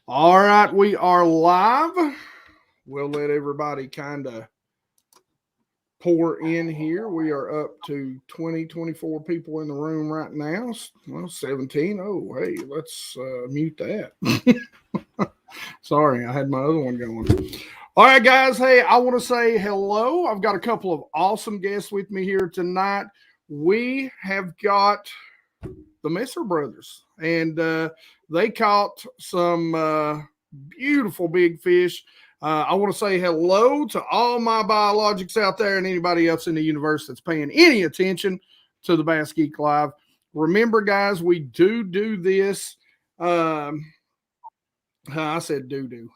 All right, we are live. We'll let everybody kind of pour in here. We are up to 20, 24 people in the room right now. Well, 17. Oh, hey, let's mute that. Sorry, I had my other one going. All right, guys. Hey, I want to say hello. I've got a couple of awesome guests with me here tonight. We have got the Messer brothers, and they caught some beautiful big fish. I want to say hello to all my biologics out there and anybody else in the universe that's paying any attention to the BassGeek Live. Remember, guys, we do this. I said do.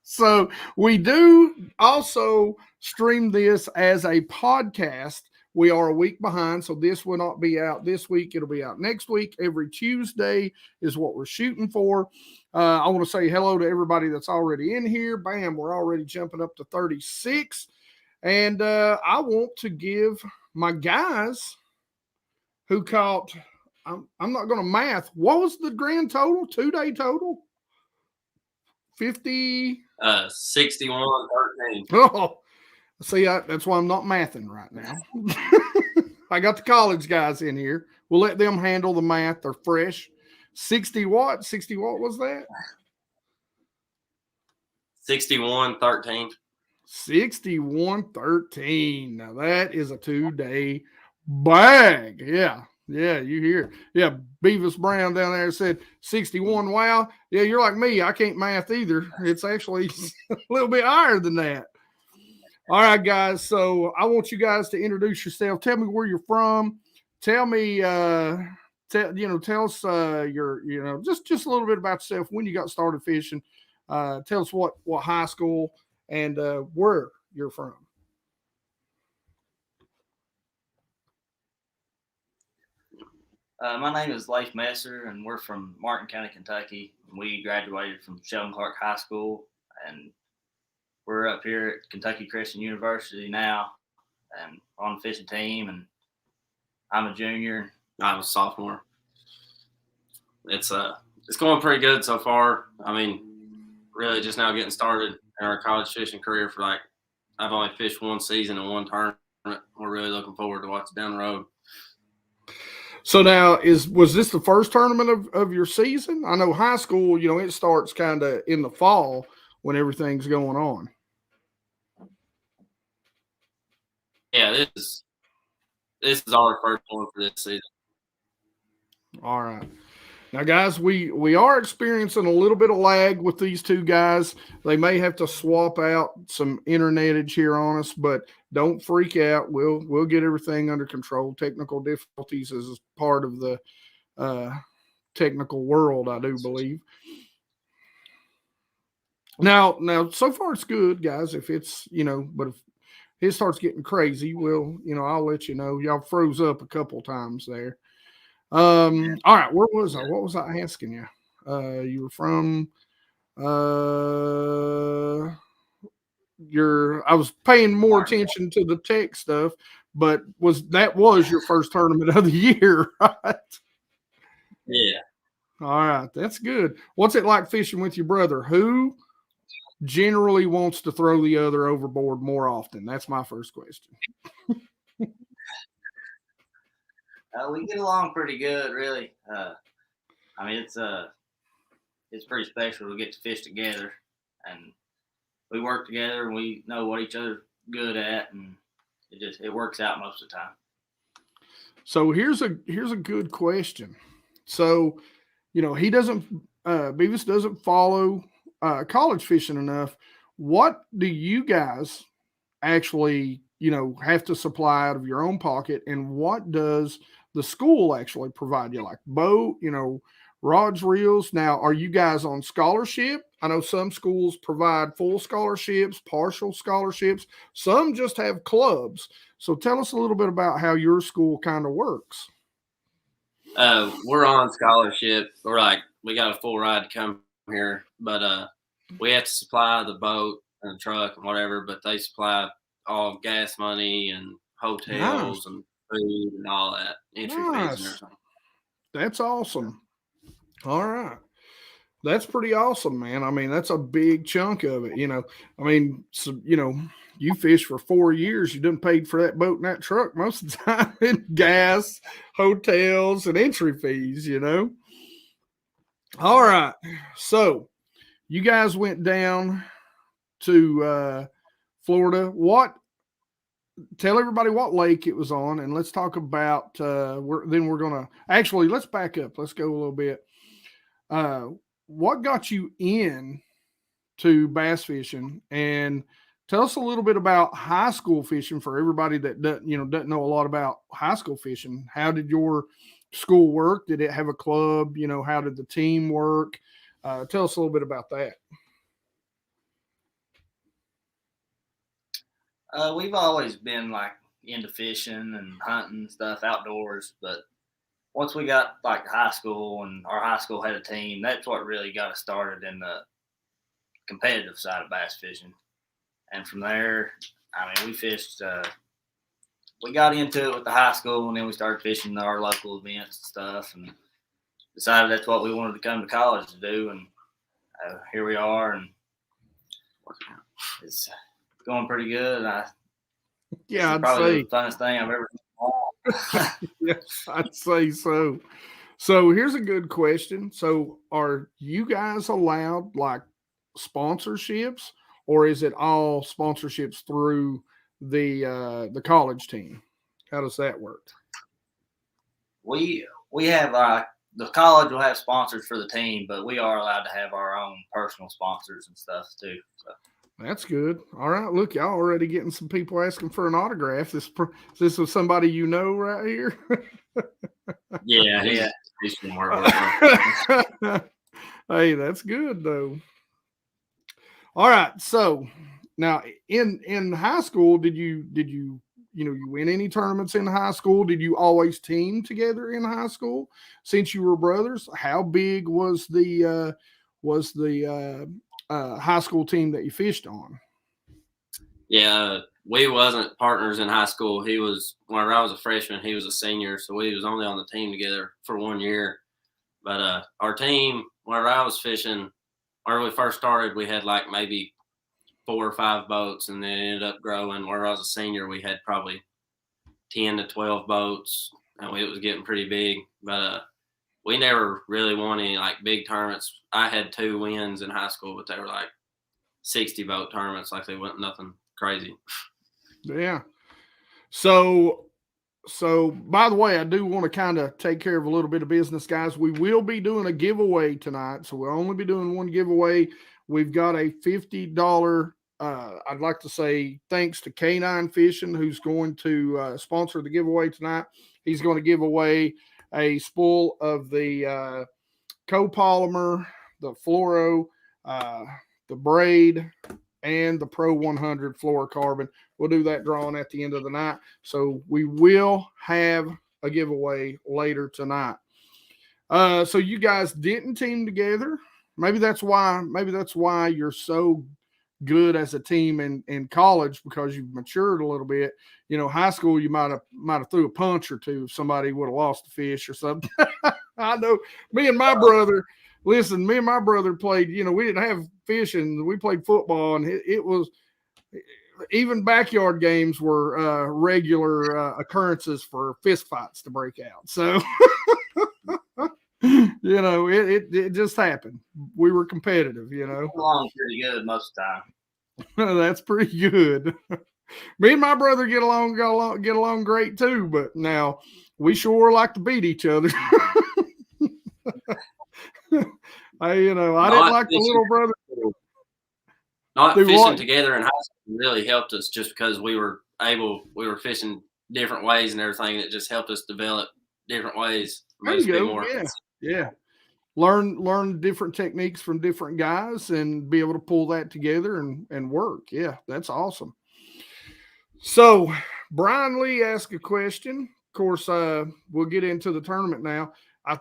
So we do also stream this as a podcast. We are a week behind, so this will not be out this week. It'll be out next week. Every Tuesday is what we're shooting for. I want to say hello to everybody that's already in here. Bam, we're already jumping up to 36. And I want to give my guys who caught, I'm not going to math. What was the grand total? 2-day total? 50? 61-13. Oh, see, that's why I'm not mathing right now. I got the college guys in here. We'll let them handle the math. They're fresh. 60 what? 60 what was that? 61-13. 61-13. Now that is a 2-day bag. Yeah, you hear. Yeah, Beavis Brown down there said 61. Wow. Yeah, you're like me. I can't math either. It's actually a little bit higher than that. All right, guys. So I want you guys to introduce yourself. Tell me where you're from. Tell me, tell us your, just a little bit about yourself. When you got started fishing. Tell us what high school and where you're from. My name is Bassmaster, and we're from Martin County, Kentucky. We graduated from Sheldon Clark High School, and we're up here at Kentucky Christian University now, and on the fishing team. And I'm a junior. I'm a sophomore. It's going pretty good so far. I mean, really just now getting started in our college fishing career. I've only fished one season and one tournament. We're really looking forward to what's down the road. So now, was this the first tournament of your season? I know high school, it starts kind of in the fall when everything's going on. Yeah, this is our first one for this season. All right. Now, guys, we are experiencing a little bit of lag with these two guys. They may have to swap out some internetage here on us, but don't freak out. We'll get everything under control. Technical difficulties is part of the technical world, I do believe. Now, so far it's good, guys. If it's but if it starts getting crazy, I'll let you know. Y'all froze up a couple times there. All right, where was I? What was I asking you? You were from I was paying more attention to the tech stuff, but was your first tournament of the year, right? Yeah. All right, that's good. What's it like fishing with your brother? Who generally wants to throw the other overboard more often? That's my first question. We get along pretty good, really. I mean, it's pretty special to get to fish together, and we work together, and we know what each other's good at, and it works out most of the time. So here's a good question. So, he doesn't Beavis doesn't follow college fishing enough. What do you guys actually, have to supply out of your own pocket, and what does the school actually provide you, like boat, rods, reels? Now, are you guys on scholarship? I know some schools provide full scholarships, partial scholarships. Some just have clubs. So tell us a little bit about how your school kind of works. We're on scholarship. We got a full ride to come here, but we have to supply the boat and the truck and whatever, but they supply all gas money and hotels and food and all that, entry fees and everything. That's awesome. All right. That's pretty awesome, man. I mean, that's a big chunk of it. I mean, so, you fished for 4 years. You done paid for that boat and that truck most of the time in gas, hotels, and entry fees. All right. So you guys went down to Florida. Tell everybody what lake it was on, and let's talk about. Then we're gonna actually let's back up. Let's go a little bit. What got you in to bass fishing, and tell us a little bit about high school fishing for everybody that doesn't know a lot about high school fishing. How did your school work? Did it have a club? How did the team work? Tell us a little bit about that. We've always been like into fishing and hunting and stuff outdoors, but once we got like high school and our high school had a team, that's what really got us started in the competitive side of bass fishing. And from there, I mean, we fished. We got into it with the high school, and then we started fishing our local events and stuff, and decided that's what we wanted to come to college to do. And here we are, and it's going pretty good. Yeah, I'd probably the funnest thing I've ever done. Yeah, I'd say so. So here's a good question. So are you guys allowed like sponsorships, or is it all sponsorships through the college team? How does that work? We have the college will have sponsors for the team, but we are allowed to have our own personal sponsors and stuff too. So. That's good. All right, look, y'all already getting some people asking for an autograph. This was somebody right here. Yeah. Hey, that's good though. All right, so now in high school, did you you win any tournaments in high school? Did you always team together in high school since you were brothers? How big was the high school team that you fished on? Yeah, we wasn't partners in high school. Whenever I was a freshman, he was a senior, so we was only on the team together for 1 year. But our team, whenever I was fishing, whenever we first started, we had like maybe 4 or 5 boats, and then it ended up growing. Where I was a senior, we had probably 10 to 12 boats, and it was getting pretty big. But we never really won any like big tournaments. I had 2 wins in high school, but they were like 60 boat tournaments. Like they weren't nothing crazy. Yeah. So by the way, I do want to kind of take care of a little bit of business, guys. We will be doing a giveaway tonight. So we'll only be doing one giveaway. We've got a $50, I'd like to say thanks to K9 Fishing, who's going to sponsor the giveaway tonight. He's going to give away a spool of the copolymer, the fluoro, the braid, and the Pro 100 fluorocarbon. We'll do that drawing at the end of the night. So we will have a giveaway later tonight. So you guys didn't team together. Maybe that's why you're so good as a team in college, because you've matured a little bit. High school, you might have threw a punch or two if somebody would have lost a fish or something. I know me and my brother played, we didn't have fishing. We played football, and it was even backyard games were regular occurrences for fist fights to break out. So, it just happened. We were competitive, Along pretty good most of the time. That's pretty good. Me and my brother get along great too, but now we sure like to beat each other. I didn't like the little brother. Not fishing together in high school really helped us, just because we were fishing different ways and everything. It just helped us develop different ways. There you go. Yeah. Learn different techniques from different guys and be able to pull that together and work. Yeah, that's awesome. So Brian Lee asked a question. Of course, we'll get into the tournament now.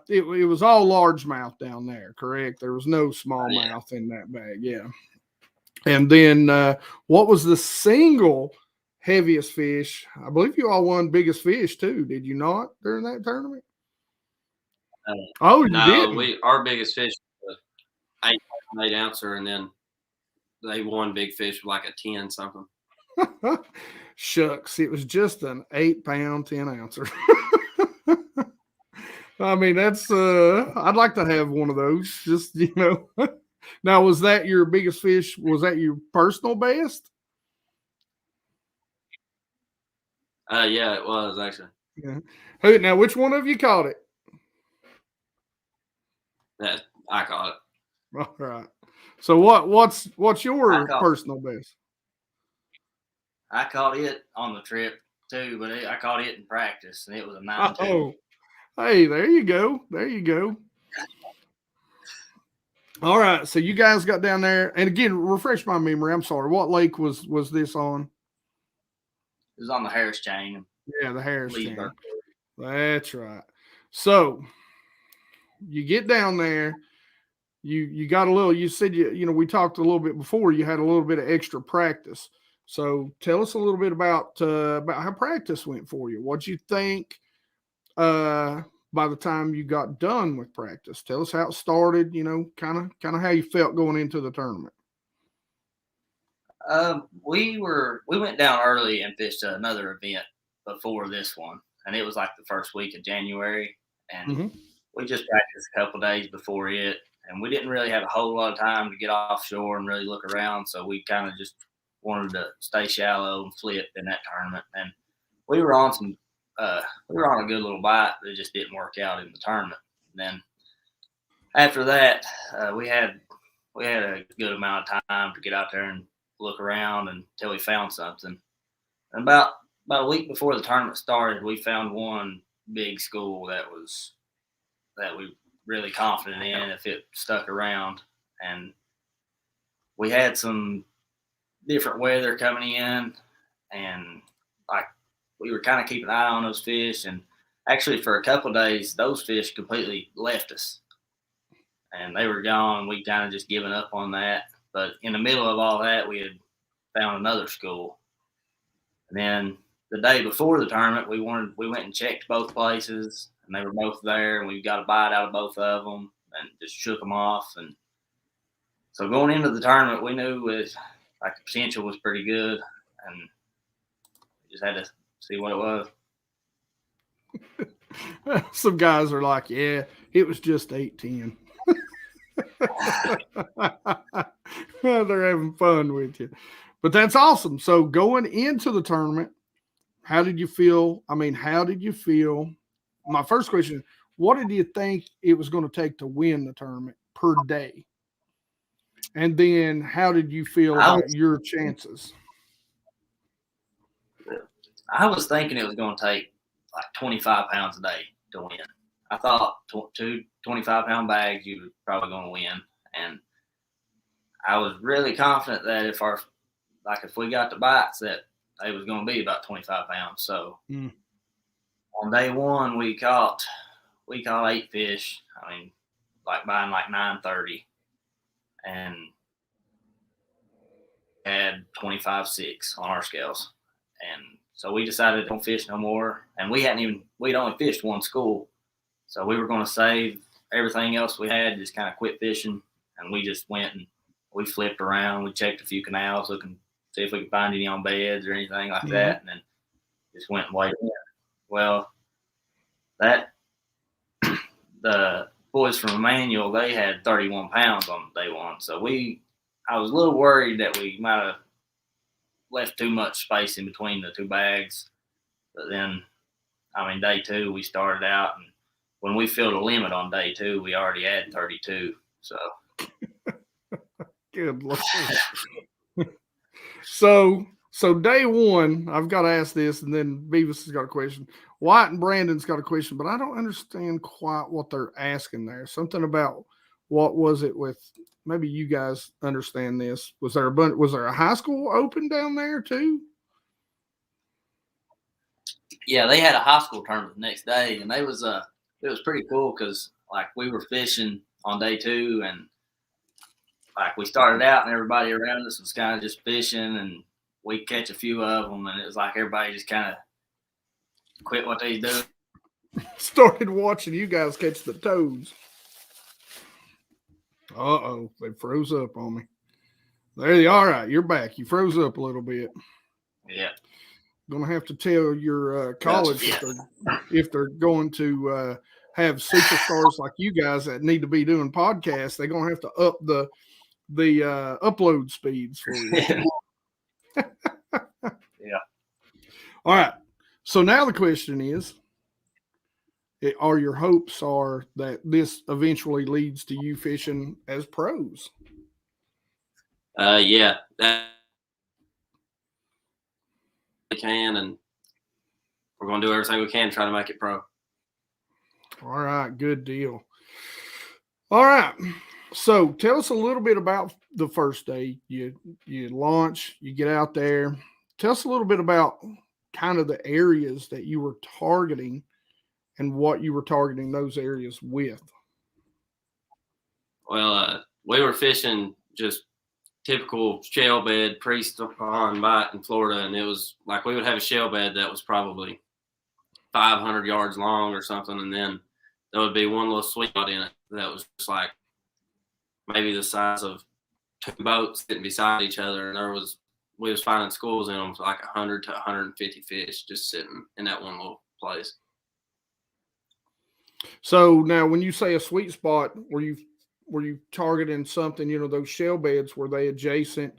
It was all largemouth down there, correct? There was no smallmouth in that bag. Yeah. And then what was the single heaviest fish? I believe you all won biggest fish too. Did you not during that tournament? You did. Our biggest fish 8 ouncer, and then they won big fish with like a 10 something. Shucks, it was just an 8-pound 10-ouncer. I mean, that's I'd like to have one of those. Just Now, was that your biggest fish? Was that your personal best? Yeah, it was actually. Yeah. Who now? Which one of you caught it? That I caught it. All right. So what's your personal best? I caught it on the trip too, but I caught it in practice, and it was a 9.2. Oh, hey, there you go. There you go. All right. So you guys got down there, and again, refresh my memory. I'm sorry. What lake was this on? It was on the Harris chain. Yeah, the Harris chain. Leesburg. That's right. So you get down there. You got a little. You said we talked a little bit before. You had a little bit of extra practice. So tell us a little bit about how practice went for you. What'd you think by the time you got done with practice? Tell us how it started. Kind of how you felt going into the tournament. We went down early and fished another event before this one, and it was like the first week of January, and we just practiced a couple days before it, and we didn't really have a whole lot of time to get offshore and really look around, so we kind of just wanted to stay shallow and flip in that tournament. And we were on a good little bite, but it just didn't work out in the tournament. And then after that, we had a good amount of time to get out there and look around until we found something. And about a week before the tournament started, we found one big school that we really confident in if it stuck around. And we had some different weather coming in, and like we were kind of keeping an eye on those fish. And actually for a couple of days, those fish completely left us and they were gone. We kind of just given up on that. But in the middle of all that, we had found another school. And then the day before the tournament, we went and checked both places, and they were both there, and we got a bite out of both of them and just shook them off. And so going into the tournament, we knew the potential was pretty good, and we just had to see what it was. Some guys are like, yeah, it was just 8-10. They're having fun with you. But that's awesome. So going into the tournament, how did you feel? I mean, how did you feel? My first question, what did you think it was going to take to win the tournament per day? And then how did you feel about your chances? I was thinking it was going to take like 25 pounds a day to win. I thought two 25-pound bags, you were probably going to win. And I was really confident that if we got the bites, that it was going to be about 25 pounds. So on day one, we caught 8 fish. I mean, by 9:30, and had 25.6 on our scales. And so we decided to don't fish no more. And we'd only fished one school. So we were going to save everything else we had, just kind of quit fishing. And we just went and we flipped around. We checked a few canals, looking see if we could find any on beds or anything like that. And then just went and waited. Well, the boys from Emmanuel, they had 31 pounds on day one. So I was a little worried that we might have left too much space in between the two bags. But then, day 2, we started out, and when we filled a limit on day 2, we already had 32. So, good Lord. So day 1, I've got to ask this, and then Beavis has got a question. Wyatt and Brandon's got a question, but I don't understand quite what they're asking there. Something about what was it with? Maybe you guys understand this. Was there a high school open down there too? Yeah, they had a high school tournament the next day, and it was pretty cool because we were fishing on day 2, and we started out and everybody around us was kind of just fishing, and we catch a few of them, and it was like everybody just kind of quit what they do. Started watching you guys catch the toads. Uh-oh, they froze up on me. There you are. All right, you're back. You froze up a little bit. Yeah. Gonna have to tell your college Gotcha. if they're going to have superstars like you guys that need to be doing podcasts. They're gonna have to up the upload speeds for you. Yeah. All right. So now the question is, are your hopes are that this eventually leads to you fishing as pros? Yeah, that we can, and we're going to do everything we can to try to make it pro. All right, good deal. All right. So tell us a little bit about the first day. You launch, you get out there. Tell us a little bit about kind of the areas that you were targeting and what you were targeting those areas with. Well, we were fishing just typical shell bed pre-spawn bite in Florida, and it was like we would have a shell bed that was probably 500 yards long or something, and then there would be one little sweet spot in it that was just like maybe the size of two boats sitting beside each other, and we was finding schools in them for like 100 to 150 fish just sitting in that one little place. So now, when you say a sweet spot, were you targeting something? Those shell beds, were they adjacent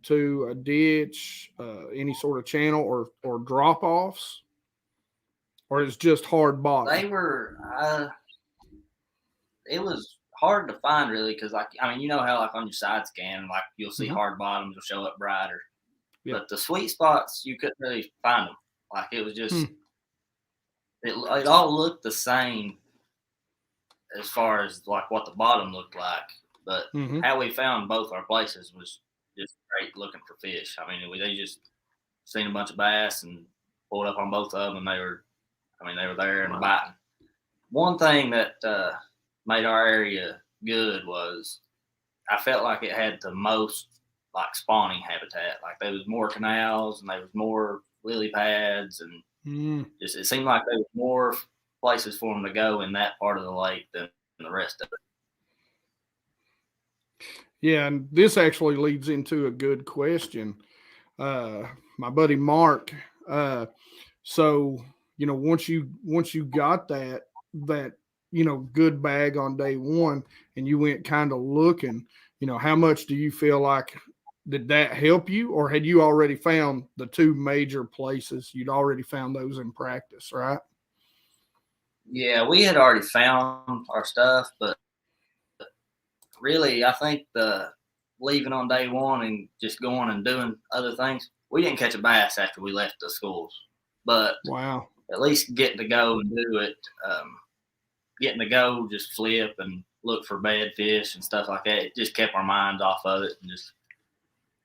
to a ditch, any sort of channel, or drop offs, or it's just hard bottom? They were. It was hard to find really because, like, I mean, you know how like on your side scan, like you'll see hard bottoms will show up brighter, but the sweet spots you couldn't really find them. Like it was just it all looked the same as far as like what the bottom looked like, but how we found both our places was just great looking for fish. I mean, they just seen a bunch of bass and pulled up on both of them, and they were there and biting. One thing that made our area good was I felt like it had the most like spawning habitat. Like there was more canals and there was more lily pads, and just it seemed like there was more places for them to go in that part of the lake than the rest of it. Yeah, and this actually leads into a good question. My buddy Mark. So once you got that good bag on day one, and you went kind of looking, how much do you feel like did that help you, or had you already found the two major places? You'd already found those in practice, right? Yeah, we had already found our stuff, but really, I think the leaving on day one and just going and doing other things, we didn't catch a bass after we left the schools. But wow, at least getting to go and do it, getting to go, just flip and look for bad fish and stuff like that. It just kept our minds off of it and just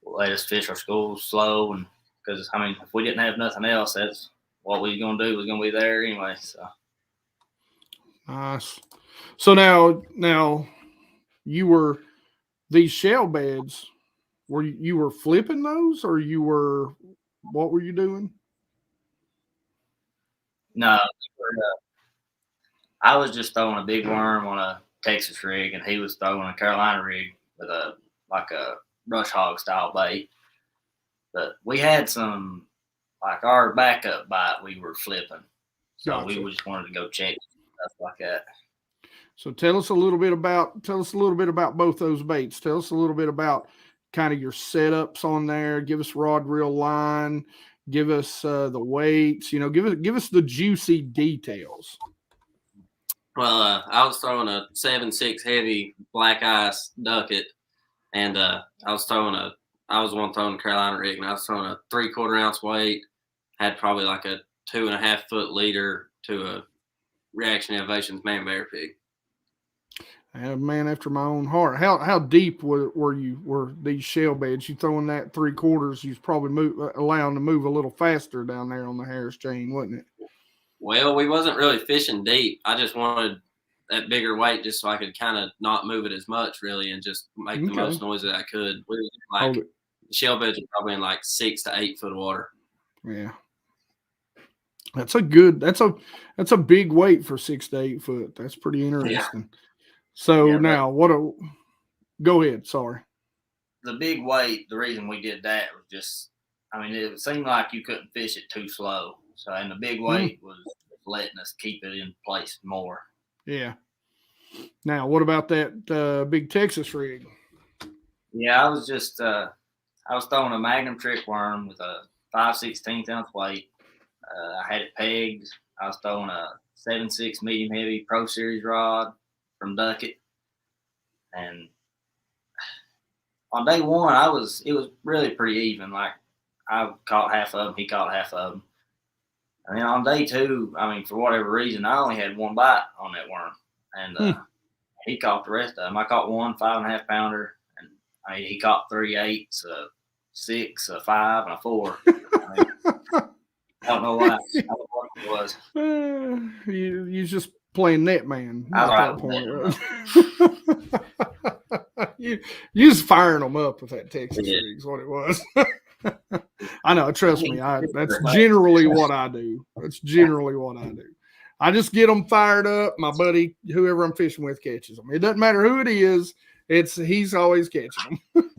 let us fish our schools slow. And because I mean, if we didn't have nothing else, that's what we was gonna do. Was gonna be there anyway. So nice. So now you were these shell beds. Were you were flipping those, or what were you doing? no, I was just throwing a big worm on a Texas rig, and he was throwing a Carolina rig with a brush hog style bait. But we had some, like our backup bite, we were flipping, so Gotcha. we just wanted to go check stuff like that. So tell us a little bit about both those baits. Tell us a little bit about kind of your setups on there. Give us rod, reel, line. Give us the weights. Give us the juicy details. Well, I was throwing a 7.6 heavy black ice ducket, and I was the one throwing the Carolina rig, and I was throwing a 3/4 ounce weight. Had probably like a 2.5 foot leader to a Reaction Innovations man bear pig. A man after my own heart. How deep were these shell beds? You throwing that 3/4? You was probably allowing to move a little faster down there on the Harris chain, wasn't it? Well, we wasn't really fishing deep. I just wanted that bigger weight just so I could kind of not move it as much, really, and just make the most noise that I could. We was like shell beds are probably in like 6 to 8 foot of water. Yeah, that's a big weight for 6 to 8 foot. That's pretty interesting. Yeah. So now Go ahead. Sorry. The big weight, the reason we did that was just, I mean, it seemed like you couldn't fish it too slow. So, and the big weight was letting us keep it in place more. Yeah. Now, what about that big Texas rig? Yeah, I was throwing a Magnum trick worm with a 5/16 ounce weight. I had it pegged. I was throwing a 7.6 medium heavy Pro Series rod from Duckett. And on day one, it was really pretty even. Like, I caught half of them, he caught half of them. And then on day two, I mean, for whatever reason, I only had one bite on that worm. And he caught the rest of them. I caught one 5.5 pounder. And I mean, he caught 3 8s, a 6, a 5, and a 4. I mean, I don't know why. I don't know what it was. You just playing net man at that point. you was firing them up with that Texas rig is what it was. I know. Trust me. That's generally what I do. That's generally what I do. I just get them fired up. My buddy, whoever I'm fishing with, catches them. It doesn't matter who it is. He's always catching them.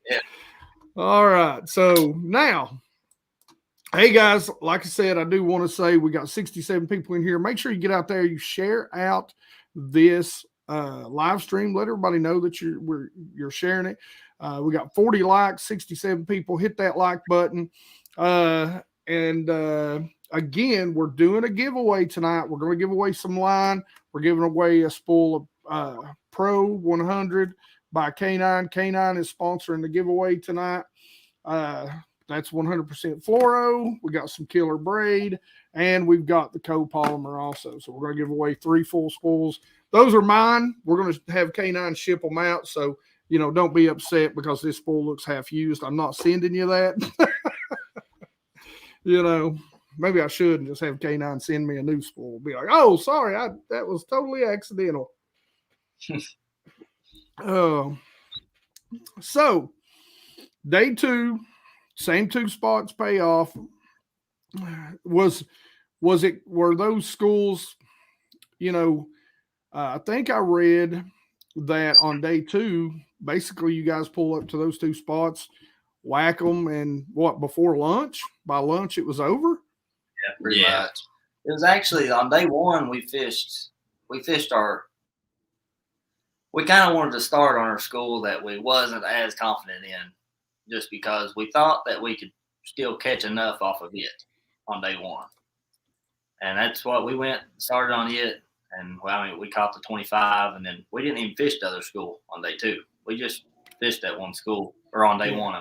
Yeah. All right. So now, hey guys, like I said, I do want to say we got 67 people in here. Make sure you get out there, you share out this live stream. Let everybody know that you're sharing it. We got 40 likes, 67 people. Hit that like button. Again, we're doing a giveaway tonight. We're going to give away some line. We're giving away a spool of Pro 100 by K9. K9 is sponsoring the giveaway tonight. That's 100% fluoro. We got some killer braid, and we've got the copolymer also. So we're going to give away 3 full spools. Those are mine. We're going to have K9 ship them out. So, don't be upset because this spool looks half used. I'm not sending you that. Maybe I should and just have K9 send me a new spool. Be like, oh, sorry, that was totally accidental. So, day 2, same 2 spots pay off. Were those schools, I think I read that on day 2, basically you guys pull up to those 2 spots, whack them, and before lunch? By lunch, it was over? Yeah, pretty much. It was actually on day 1, we fished we kind of wanted to start on our school that we wasn't as confident in, just because we thought that we could still catch enough off of it on day 1. And that's what we started on it. And we caught the 25, and then we didn't even fish the other school on day 2. We just fished that one school, or on day 1,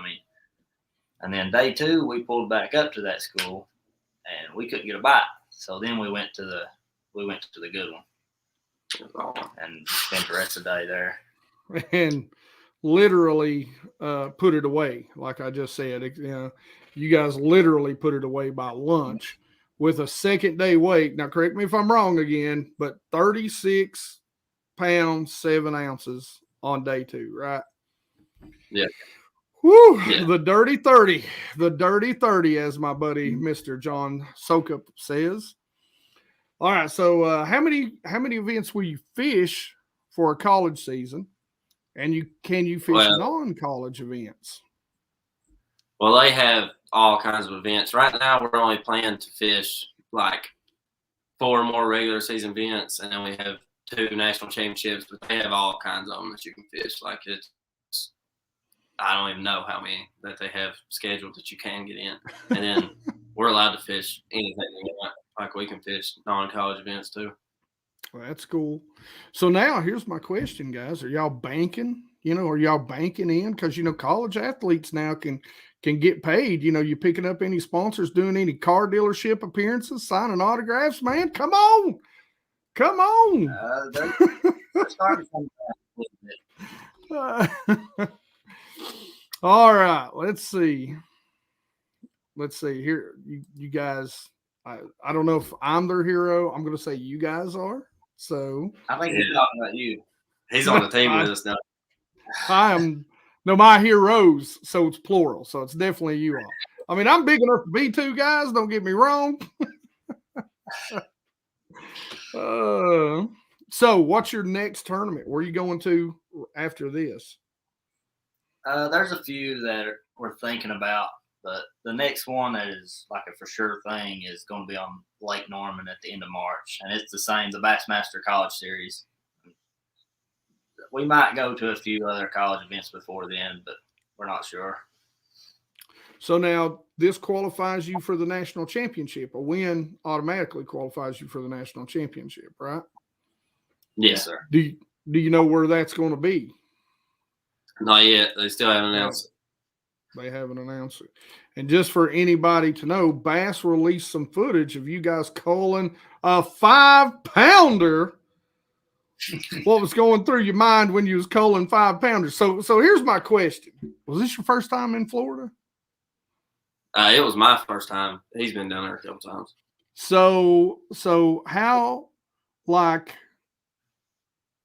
And then day 2, we pulled back up to that school, and we couldn't get a bite. So then we went to the good one, and spent the rest of the day there. And literally put it away, like I just said. You guys literally put it away by lunch with a second day weight. Now, correct me if I'm wrong again, but 36 pounds, 7 ounces on day 2, right? Yeah. Woo, yeah. The dirty 30, as my buddy Mr. John Sokup says. All right, so how many events will you fish for a college season, and can you fish non-college events? Well, they have all kinds of events. Right now, we're only planning to fish like 4 more regular season events, and then we have 2 national championships. But they have all kinds of them that you can fish. Like I don't even know how many that they have scheduled that you can get in. And then we're allowed to fish anything we want. Like we can fish non-college events too. Well, that's cool. So now here's my question, guys. Are y'all banking? Are y'all banking in? Because, college athletes now can get paid. You picking up any sponsors, doing any car dealership appearances, signing autographs, man? Come on. They're starting from that a little bit. All right. Let's see here. You guys, I don't know if I'm their hero. I'm going to say you guys are. So I think he's talking about you. He's on the team with us now. I am. No, my heroes. So it's plural. So it's definitely you all. I mean, I'm big enough to be 2 guys. Don't get me wrong. So what's your next tournament? Where are you going to after this? There's a few that we're thinking about, but the next one that is like a for sure thing is going to be on Lake Norman at the end of March, and it's the Bassmaster College Series. We might go to a few other college events before then, but we're not sure. So now this qualifies you for the national championship. A win automatically qualifies you for the national championship, right? Yes, sir. Do you know where that's going to be? Not yet. They still haven't announced it. They haven't announced it. And just for anybody to know, Bass released some footage of you guys culling a 5-pounder. What was going through your mind when you was culling 5-pounders? So here's my question. Was this your first time in Florida? It was my first time. He's been down there a couple times. So how like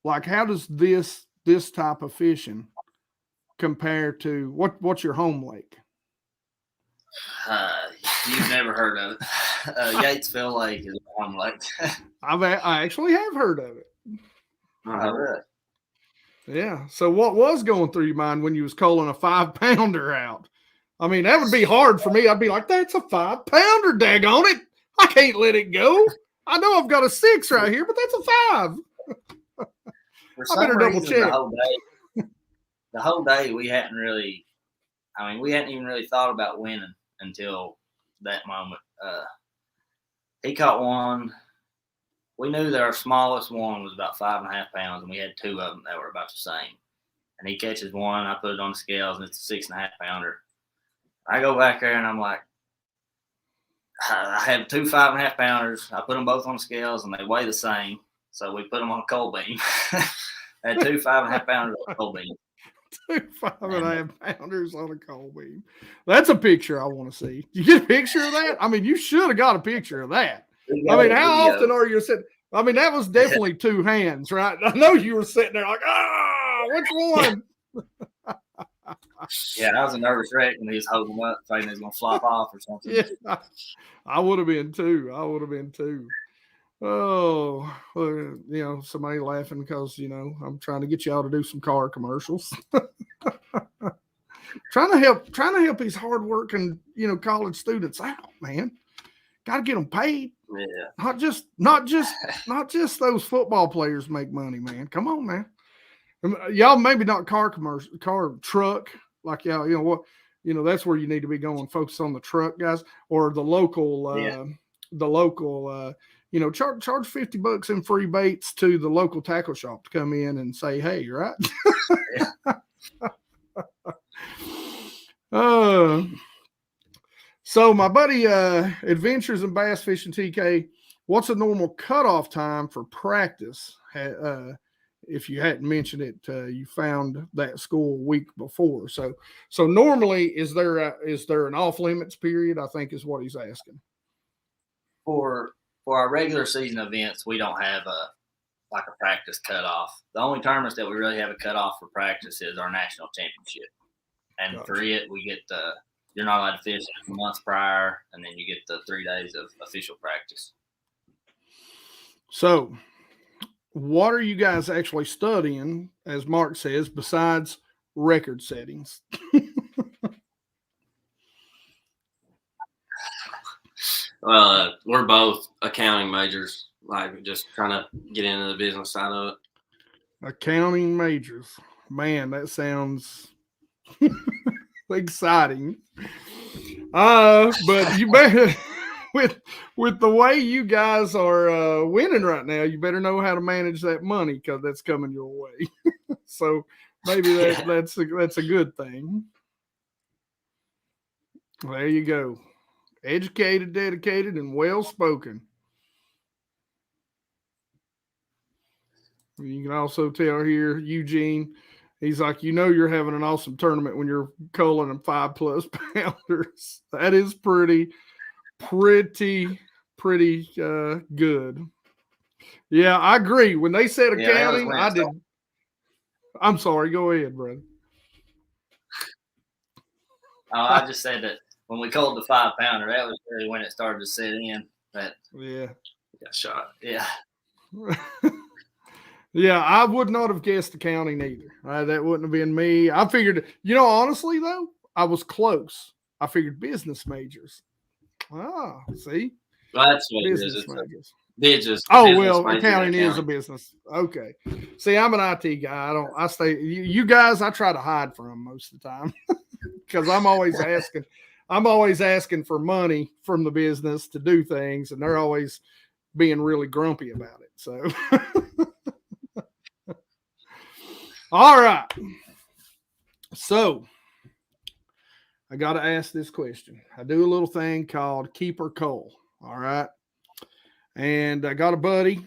how does this type of fishing compare to what's your home lake? You've never heard of it. Yatesville Lake is a home lake. I actually have heard of it. Oh, really? Yeah. So what was going through your mind when you was culling a 5-pounder out? I mean, that would be hard for me. I'd be like, that's a 5-pounder, daggone it. I can't let it go. I know I've got a 6 right here, but that's a 5. For I better double check. The whole day we hadn't even really thought about winning until that moment. He caught one. We knew that our smallest one was about 5.5 pounds, and we had 2 of them that were about the same. And he catches one. I put it on the scales, and it's a 6.5 pounder. I go back there and I'm like, I have 2 5.5 pounders. I put them both on the scales and they weigh the same. So we put them on a cold beam. I had 2 5.5 pounders on a cold beam. 2 5.5 pounders on a cold beam. That's a picture I want to see. You get a picture of that? I mean, you should have got a picture of that. I mean, how often are you sitting? I mean, that was definitely 2 hands, right? I know you were sitting there like, which one? Yeah, I was a nervous wreck when he was holding them up, thinking he was going to flop off or something. Yeah, I would have been too. Oh, well, somebody laughing because, I'm trying to get y'all to do some car commercials. trying to help these hardworking, college students out, man. Got to get them paid. Yeah. Not just those football players make money, man. Come on, man. Y'all maybe not car truck, like y'all, that's where you need to be going. Focus on the truck guys or the local, charge $50 in free baits to the local tackle shop to come in and say, hey, right? So my buddy, Adventures in Bass Fishing TK, what's a normal cutoff time for practice? If you hadn't mentioned it, you found that school a week before. So normally, is there an off limits period? I think is what he's asking. For our regular season events, we don't have a practice cutoff. The only tournaments that we really have a cutoff for practice is our national championship, and gotcha. For it, we get you're not allowed to fish a month prior, and then you get the 3 days of official practice. So, what are you guys actually studying, as Mark says, besides record settings? Well, we're both accounting majors, like just trying to get into the business side of it. Accounting majors. Man, that sounds exciting. But you better, with the way you guys are winning right now, you better know how to manage that money because that's coming your way. So maybe that's a good thing. There you go. Educated, dedicated, and well-spoken. You can also tell here, Eugene, he's like, you're having an awesome tournament when you're culling them 5+ pounders. That is pretty good. Yeah, I agree. When they said accounting, I did. I'm sorry. Go ahead, brother. Oh, I just said that when we culled the 5-pounder, that was really when it started to set in. That got shot. Yeah. Yeah, I would not have guessed accounting either. That wouldn't have been me. I figured, honestly though, I was close. I figured business majors. Ah, see, Well, that's what it is. business It's a majors. business. Oh Business well, major in accounting is a accounting. business. Okay. See, I'm an IT guy. I stay. You guys, I try to hide from most of the time because I'm always asking. I'm always asking for money from the business to do things, and they're always being really grumpy about it. So, all right. So, I got to ask this question. I do a little thing called keep or cull. All right. And I got a buddy.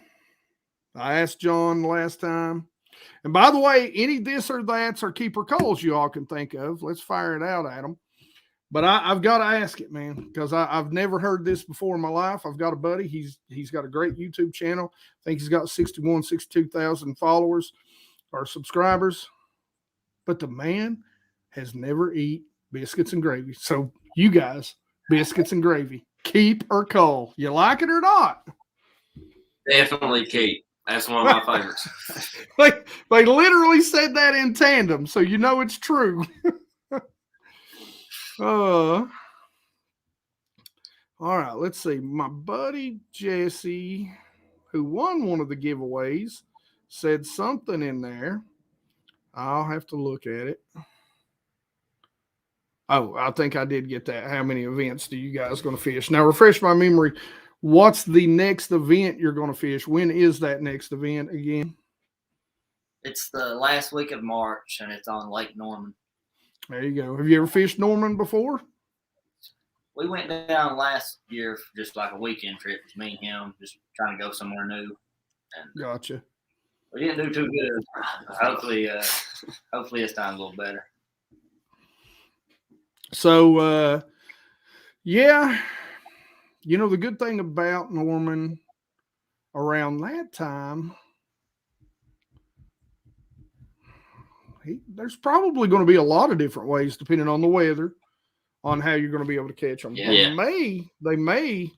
I asked John last time. And by the way, any this or that's or keep or culls you all can think of, let's fire it out at them. But I've got to ask it, man, because I've never heard this before in my life. I've got a buddy. He's got a great YouTube channel. I think he's got 62,000 followers or subscribers. But the man has never eat biscuits and gravy. So you guys, biscuits and gravy, keep or cull. You like it or not? Definitely keep. That's one of my favorites. They literally said that in tandem, so you know it's true. All right, let's see. My buddy Jesse, who won one of the giveaways, said something in there. I'll have to look at it. Oh, I think I did get that. How many events do you guys going to fish? Now, refresh my memory. What's the next event you're going to fish? When is that next event again? It's the last week of March, and it's on Lake Norman. There you go. Have you ever fished Norman before? We went down last year for just like a weekend trip. It was me and him, just trying to go somewhere new. And Gotcha. we didn't do too good. Hopefully this time's a little better. So, yeah, the good thing about Norman around that time, there's probably going to be a lot of different ways, depending on the weather, on how you're going to be able to catch them. Yeah. They may,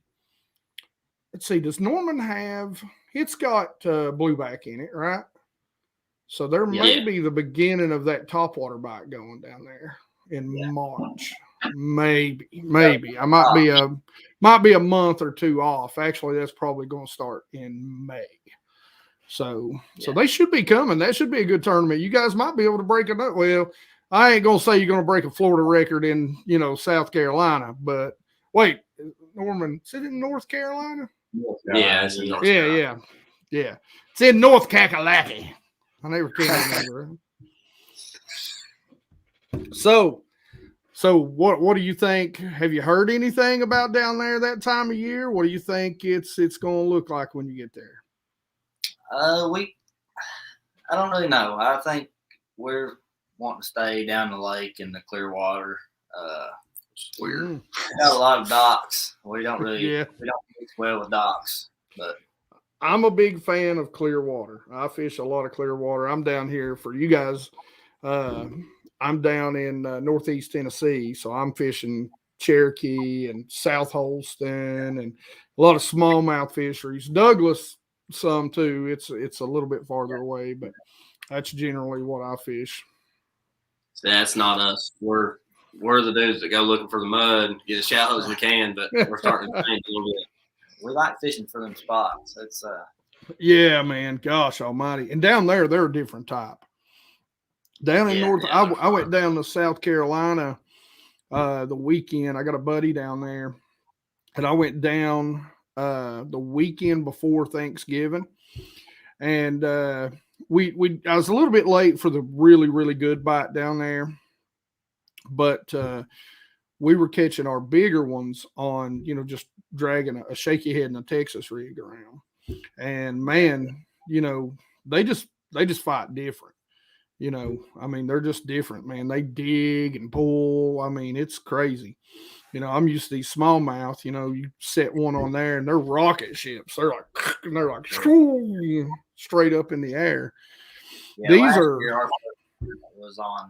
let's see, does Norman have, it's got blueback in it, right? So there may be the beginning of that topwater bite going down there in March. Maybe. I might be a month or two off. Actually, that's probably going to start in May. So they should be coming. That should be a good tournament. You guys might be able to break it up. Well, I ain't going to say you're going to break a Florida record in, South Carolina, but wait, Norman, is it in North Carolina? Yeah, it's in North Carolina. Yeah. It's in North Kakalaki. I never can remember. So what do you think? Have you heard anything about down there that time of year? What do you think it's going to look like when you get there? I don't really know. I think we're wanting to stay down the lake in the clear water. It's weird. We got a lot of docks. We don't really Yeah. we don't mix well with docks, but I'm a big fan of clear water. I fish a lot of clear water. I'm down here for you guys. I'm down in northeast Tennessee, so I'm fishing Cherokee and South Holston and a lot of smallmouth fisheries. Douglas, some too. It's a little bit farther away, but that's generally what I fish. That's not us. We're the dudes that go looking for the mud and get as shallow as we can, but we're starting to change a little bit. we like fishing for them spots. It's Yeah, man. Gosh almighty. And down there, they're a different type. Down in North, I went down to South Carolina the weekend. I got a buddy down there, and I went down the weekend before Thanksgiving, and I was a little bit late for the really, really good bite down there, but we were catching our bigger ones on, just dragging a shaky head and a Texas rig around, and man, they just fight different. I mean, they're just different, man. They dig and pull. I mean, it's crazy. I'm used to these smallmouth. You set one on there and they're rocket ships. They're like straight up in the air. yeah, These are our was on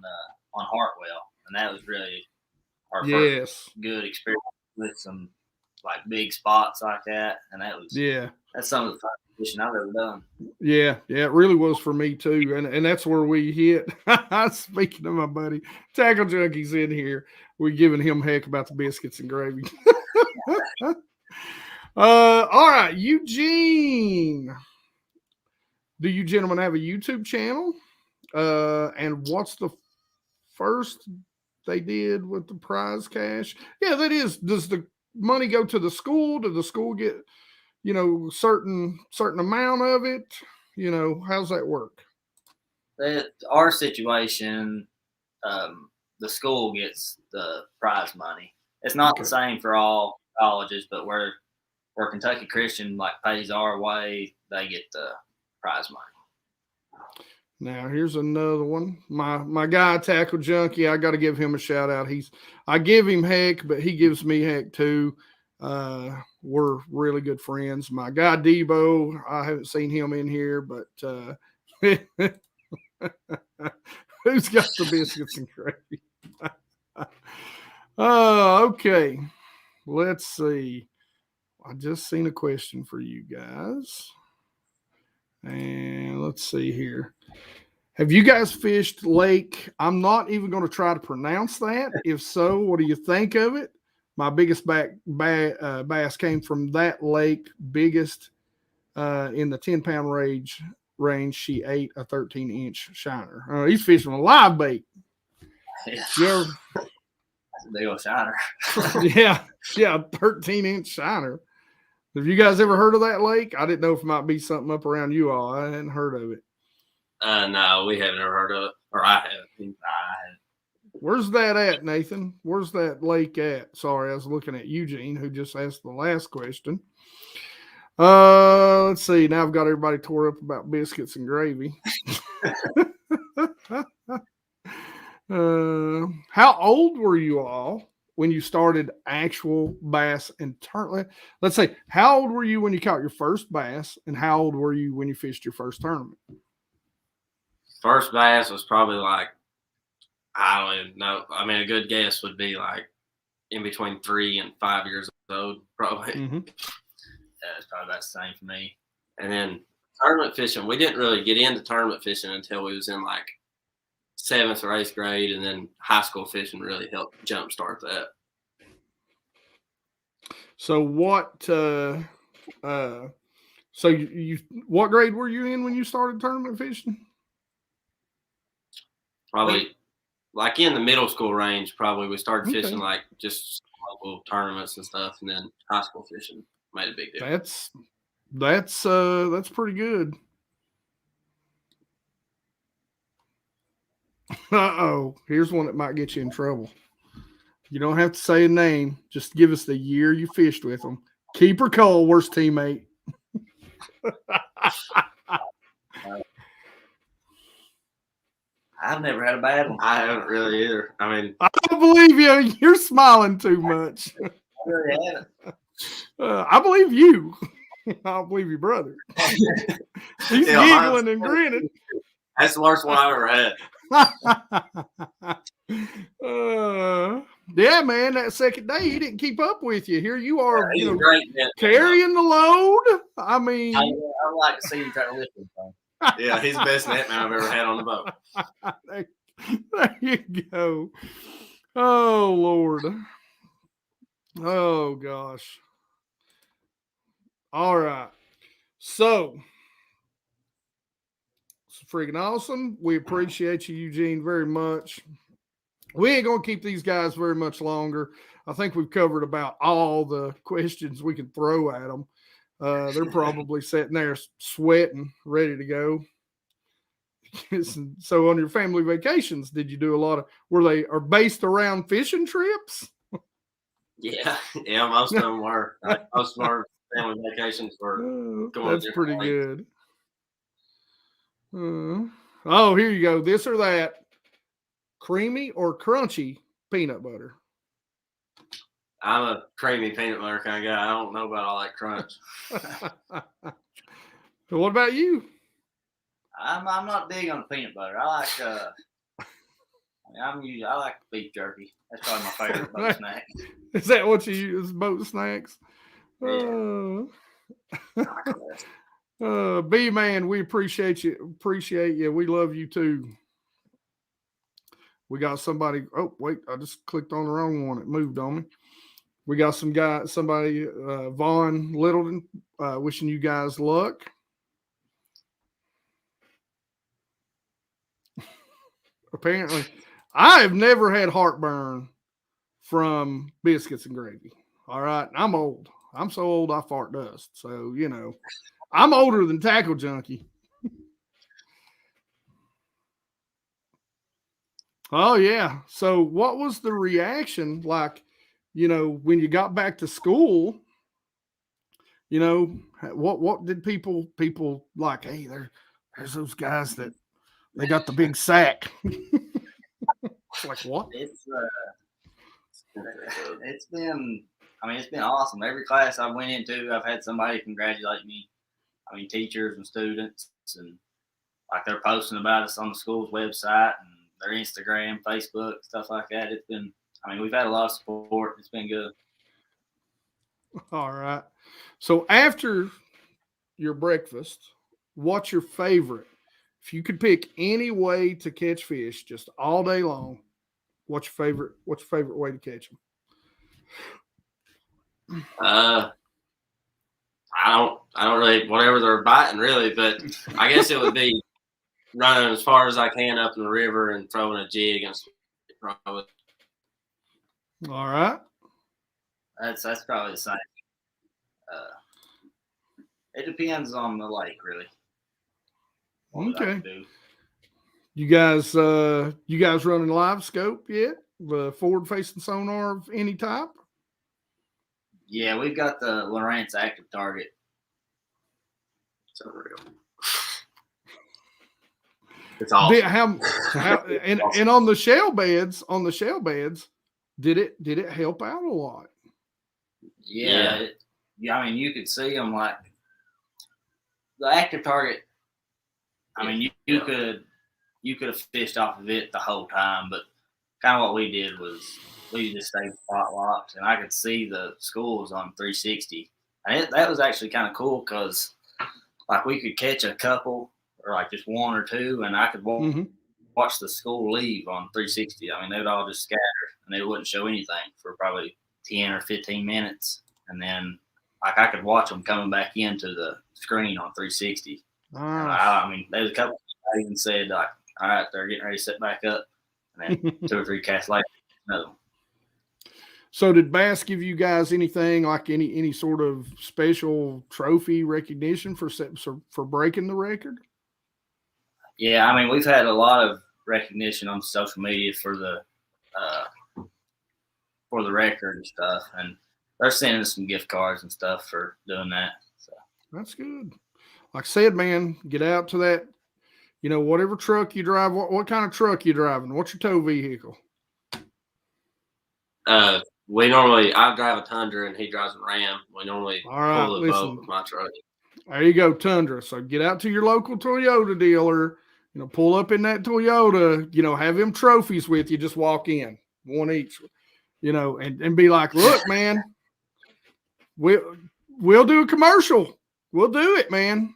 Hartwell, and that was really our first good experience with some like big spots like that, and that's some of the fishing I've ever done. Yeah, it really was for me too, and that's where we hit. Speaking of my buddy Tackle Junkie's in here, we're giving him heck about the biscuits and gravy. All right, Eugene. Do you gentlemen have a YouTube channel? And what's the first they did with the prize cash? Yeah, that is. Does the money go to the school? Does the school get, certain amount of it? How's that work? Our situation, the school gets the prize money. It's not the same for all colleges, but where Kentucky Christian pays our way, they get the prize money. Now here's another one. My guy Tackle Junkie, I got to give him a shout out. I give him heck, but he gives me heck too. We're really good friends. My guy Debo, I haven't seen him in here, but who's got the biscuits and gravy? Okay. Let's see. I just seen a question for you guys. And let's see here. Have you guys fished Lake? I'm not even going to try to pronounce that. If so, what do you think of it? My biggest bass came from that lake, biggest in the 10-pound range. She ate a 13-inch shiner. He's fishing a live bait. Yeah. That's a big old shiner. yeah, 13-inch shiner. Have you guys ever heard of that lake? I didn't know if it might be something up around you all. I hadn't heard of it. No, we haven't ever heard of it, or I haven't. Where's that at, Nathan? Where's that lake at? Sorry, I was looking at Eugene, who just asked the last question. Let's see. Now I've got everybody tore up about biscuits and gravy. How old were you all when you started actual bass and tournament? Let's say, how old were you when you caught your first bass, and how old were you when you fished your first tournament? First bass was probably I don't even know. I mean, a good guess would be in between 3 and 5 years old, probably. Mm-hmm. Yeah, it's probably about the same for me. And then tournament fishing, we didn't really get into tournament fishing until we was in 7th or 8th grade, and then high school fishing really helped jumpstart that. So what? So you what grade were you in when you started tournament fishing? Probably in the middle school range. Probably we started fishing just local tournaments and stuff, and then high school fishing made a big difference. That's pretty good. Here's one that might get you in trouble. You don't have to say a name. Just give us the year you fished with them. Keeper Cole, worst teammate. I've never had a bad one. I haven't really either. I mean, I don't believe you. You're smiling too much. I really haven't. I believe you. I don't believe your brother. He's giggling and grinning. That's the worst one I've ever had. Yeah, man, that second day he didn't keep up with you. Here you are, great, carrying the load. I mean, I like to see him try to lift him. Yeah, he's the best net man I've ever had on the boat. There you go. Oh, Lord. Oh, gosh. All right. So, it's freaking awesome. We appreciate you, Eugene, very much. We ain't going to keep these guys very much longer. I think we've covered about all the questions we can throw at them. They're probably sitting there sweating, ready to go. So on your family vacations, did you do a lot of, are based around fishing trips? Yeah, most of them were. Most of our family vacations were going. That's pretty good. Oh, here you go. This or that. Creamy or crunchy peanut butter? I'm a creamy peanut butter kind of guy. I don't know about all that crunch. So what about you? I'm not big on peanut butter. I like I like beef jerky. That's probably my favorite boat snack. Is that what you use, boat snacks? Yeah. B man, we appreciate you. Appreciate you. We love you too. We got somebody. Oh, wait, I just clicked on the wrong one. It moved on me. We got somebody, Vaughn Littleton, wishing you guys luck. Apparently, I have never had heartburn from biscuits and gravy. All right. I'm old. I'm so old I fart dust. So, I'm older than Tackle Junkie. Oh, yeah. So, what was the reaction like, when you got back to school? What did people like? Hey, there's those guys that they got the big sack. It's like, what? It's been awesome. Every class I went into, I've had somebody congratulate me. I mean, teachers and students, and like they're posting about us on the school's website and their Instagram, Facebook, stuff like that. It's been, we've had a lot of support. It's been good. All right. So after your breakfast, what's your favorite? If you could pick any way to catch fish just all day long, what's your favorite way to catch them? I don't really, whatever they're biting really, but I guess it would be running as far as I can up in the river and throwing a jig and throw it. All right. That's probably the same. It depends on the lake, really. Okay. You guys running live scope yet? The forward facing sonar of any type? Yeah, we've got the Lowrance active target. It's unreal. It's awesome. And on the shell beds, did it help out a lot? Yeah. You could see them like the active target. You could have fished off of it the whole time, but kind of what we did was we just stayed spot locked, and I could see the schools on 360, and that was actually kind of cool because like we could catch a couple or like just one or two, and I could watch the school leave on 360. They would all just scatter, and they wouldn't show anything for probably 10 or 15 minutes, and then like I could watch them coming back into the screen on 360. There was a couple I even said like, all right, they're getting ready to set back up, and then 2 or 3 casts later, another one. So did Bass give you guys anything like any sort of special trophy recognition for breaking the record? Yeah, we've had a lot of recognition on social media for the record and stuff, and they're sending us some gift cards and stuff for doing that. So that's good. Like I said, man, get out to that, whatever truck you drive. What kind of truck you driving? What's your tow vehicle? I drive a Tundra and he drives a Ram. We normally pull the boat with my truck. There you go, Tundra. So get out to your local Toyota dealer, pull up in that Toyota, have them trophies with you. Just walk in, one each, and be like, look, man, we'll do a commercial. We'll do it, man.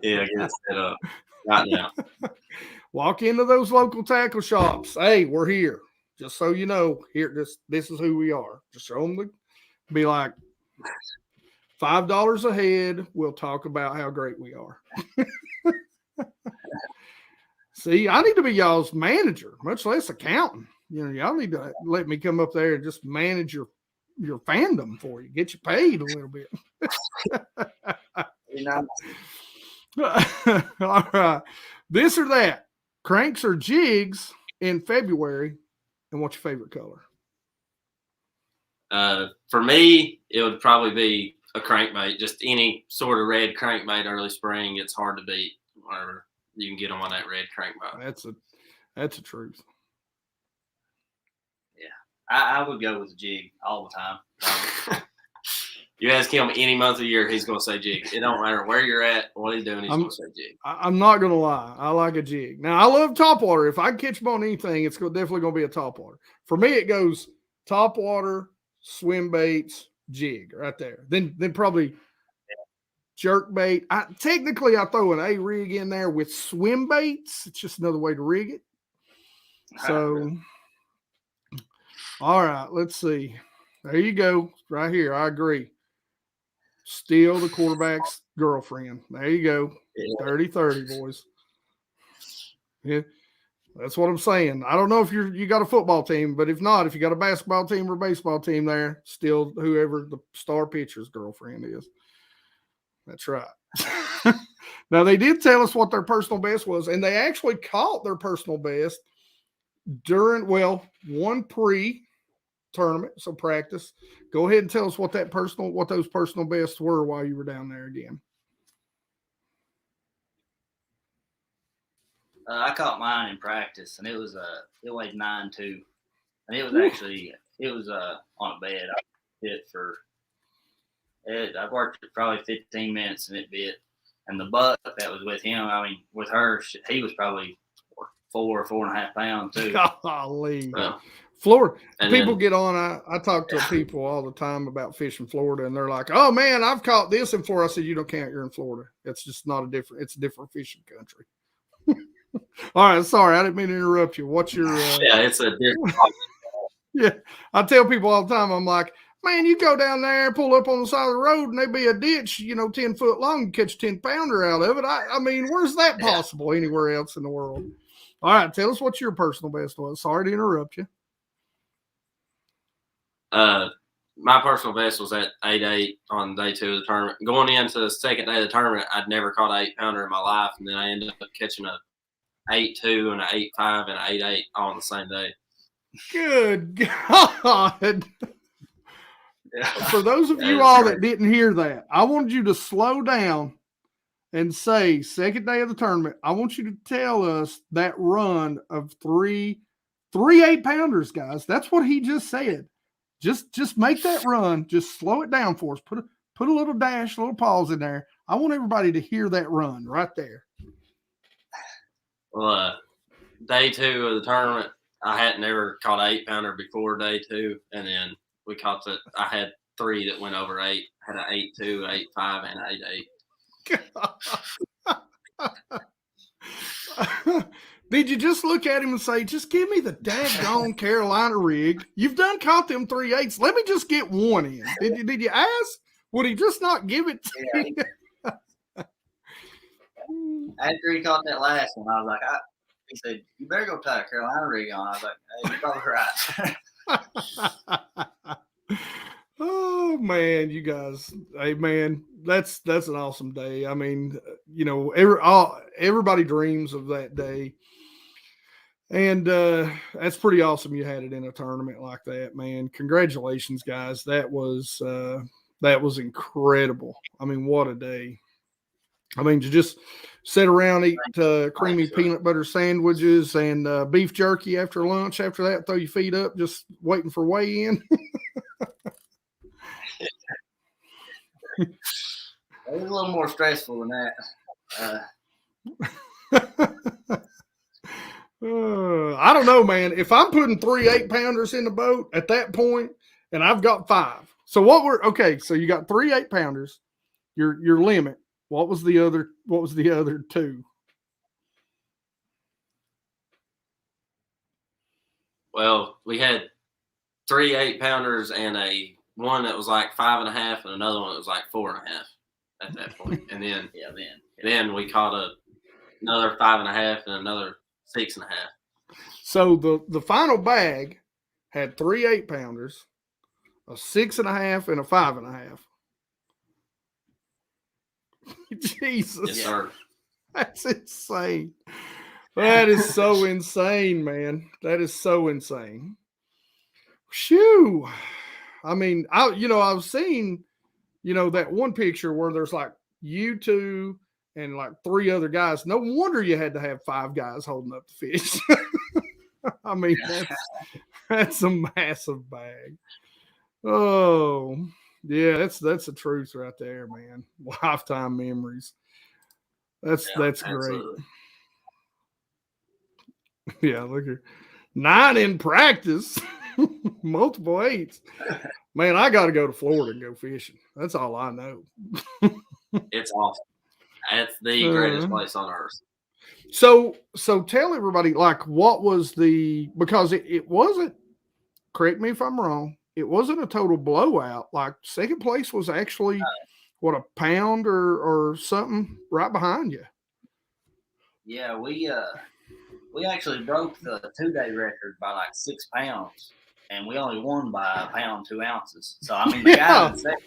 Yeah, get it set up. Right now. Walk into those local tackle shops. Hey, we're here. Just so you know, here, this is who we are. Just show them be like, $5 a head. We'll talk about how great we are. See, I need to be y'all's manager, much less accountant. Y'all need to let me come up there and just manage your fandom for you, get you paid a little bit. All right. This or that, cranks or jigs in February, and what's your favorite color? For me, it would probably be a crankbait. Just any sort of red crankbait early spring. It's hard to beat whenever you can get them on that red crankbait. That's a truth. Yeah, I would go with the jig all the time. You ask him any month of the year, he's going to say jig. It don't matter where you're at, what he's doing, he's going to say jig. I'm not going to lie. I like a jig. Now, I love topwater. If I can catch them on anything, it's definitely going to be a topwater. For me, it goes topwater, swim baits, jig right there. Then probably jerk bait. Technically, I throw an A rig in there with swim baits. It's just another way to rig it. So, all right, let's see. There you go. Right here. I agree. Still the quarterback's girlfriend. There you go. 30-30, boys. Yeah. That's what I'm saying. I don't know if you got a football team, but if not, if you got a basketball team or baseball team there, still whoever the star pitcher's girlfriend is. That's right. Now, they did tell us what their personal best was, and they actually caught their personal best during, one pre-tournament, so practice. Go ahead and tell us what those personal bests were while you were down there again. I caught mine in practice, and it weighed 9.2, and it was actually on a bed. I bit for it. I worked it probably 15 minutes, and it bit. And the buck that was with him, I mean, with her, he was probably 4.5 pounds too. Golly. Florida. People get on. I talk to people all the time about fishing Florida, and they're like, "Oh man, I've caught this in Florida." I said, "You don't count. You're in Florida. It's just not it's a different fishing country." All right, sorry, I didn't mean to interrupt you. What's your? It's a different. Yeah, I tell people all the time. I'm like, man, you go down there, pull up on the side of the road, and there be a ditch, 10 foot long, and catch 10-pounder out of it. I mean, where's that possible anywhere else in the world? All right, tell us what your personal best was. Sorry to interrupt you. My personal best was at 8.8 on day 2 of the tournament. Going into the second day of the tournament, I'd never caught an 8-pounder in my life, and then I ended up catching a 8.2 and an 8.5 and an 8.8 all on the same day. Good God. For those of you all that didn't hear that, I wanted you to slow down and say, second day of the tournament, I want you to tell us that run of three 8-pounders, guys. That's what he just said. Just make that run. Just slow it down for us. Put a little dash, a little pause in there. I want everybody to hear that run right there. Well, day 2 of the tournament, I hadn't ever caught an 8-pounder before day 2, and then we caught I had 3 that went over 8. I had an 8.2, 8.5, and an 8.8. Did you just look at him and say, just give me the daggone Carolina rig? You've done caught them 3/8. Let me just get one in. Did you ask? Would he just not give it to you? After he caught that last one, I was like, he said, you better go tie a Carolina rig on. I was like, hey, you're probably right. Oh man, you guys. Hey man, that's an awesome day. I mean, everybody dreams of that day. And that's pretty awesome you had it in a tournament like that, man. Congratulations, guys. That was incredible. I mean, what a day. I mean, to just sit around, eat creamy peanut butter sandwiches and beef jerky after lunch. After that, throw your feet up, just waiting for weigh-in. It was a little more stressful than that. I don't know, man. If I'm putting 3 8-pounders in the boat at that point, and I've got 5. So so you got 3 8-pounders, your limit. What was the other 2? Well, we had 3 8-pounders and one that was like 5.5 and another one that was like 4.5 at that point. And then then we caught another 5.5 and another 6.5. So the final bag had 3 8-pounders, a 6.5, and a 5.5. Jesus. Yes, sir. That's insane. That is so insane, man. That is so insane. Shoo. I mean, I've seen, that one picture where there's like you two and like 3 other guys. No wonder you had to have 5 guys holding up the fish. I mean, that's a massive bag. Oh, yeah, that's the truth right there, man. Lifetime memories. That's great. Yeah, look here. 9 in practice, multiple 8s. Man, I got to go to Florida and go fishing. That's all I know. It's awesome. It's the greatest place on earth. So tell everybody, like, what was because it wasn't, correct me if I'm wrong, it wasn't a total blowout. Like, second place was actually, what, a pound or something right behind you. Yeah, we actually broke the 2-day record by like 6 pounds, and we only won by 1 pound 2 ounces. So I mean, the guys in second,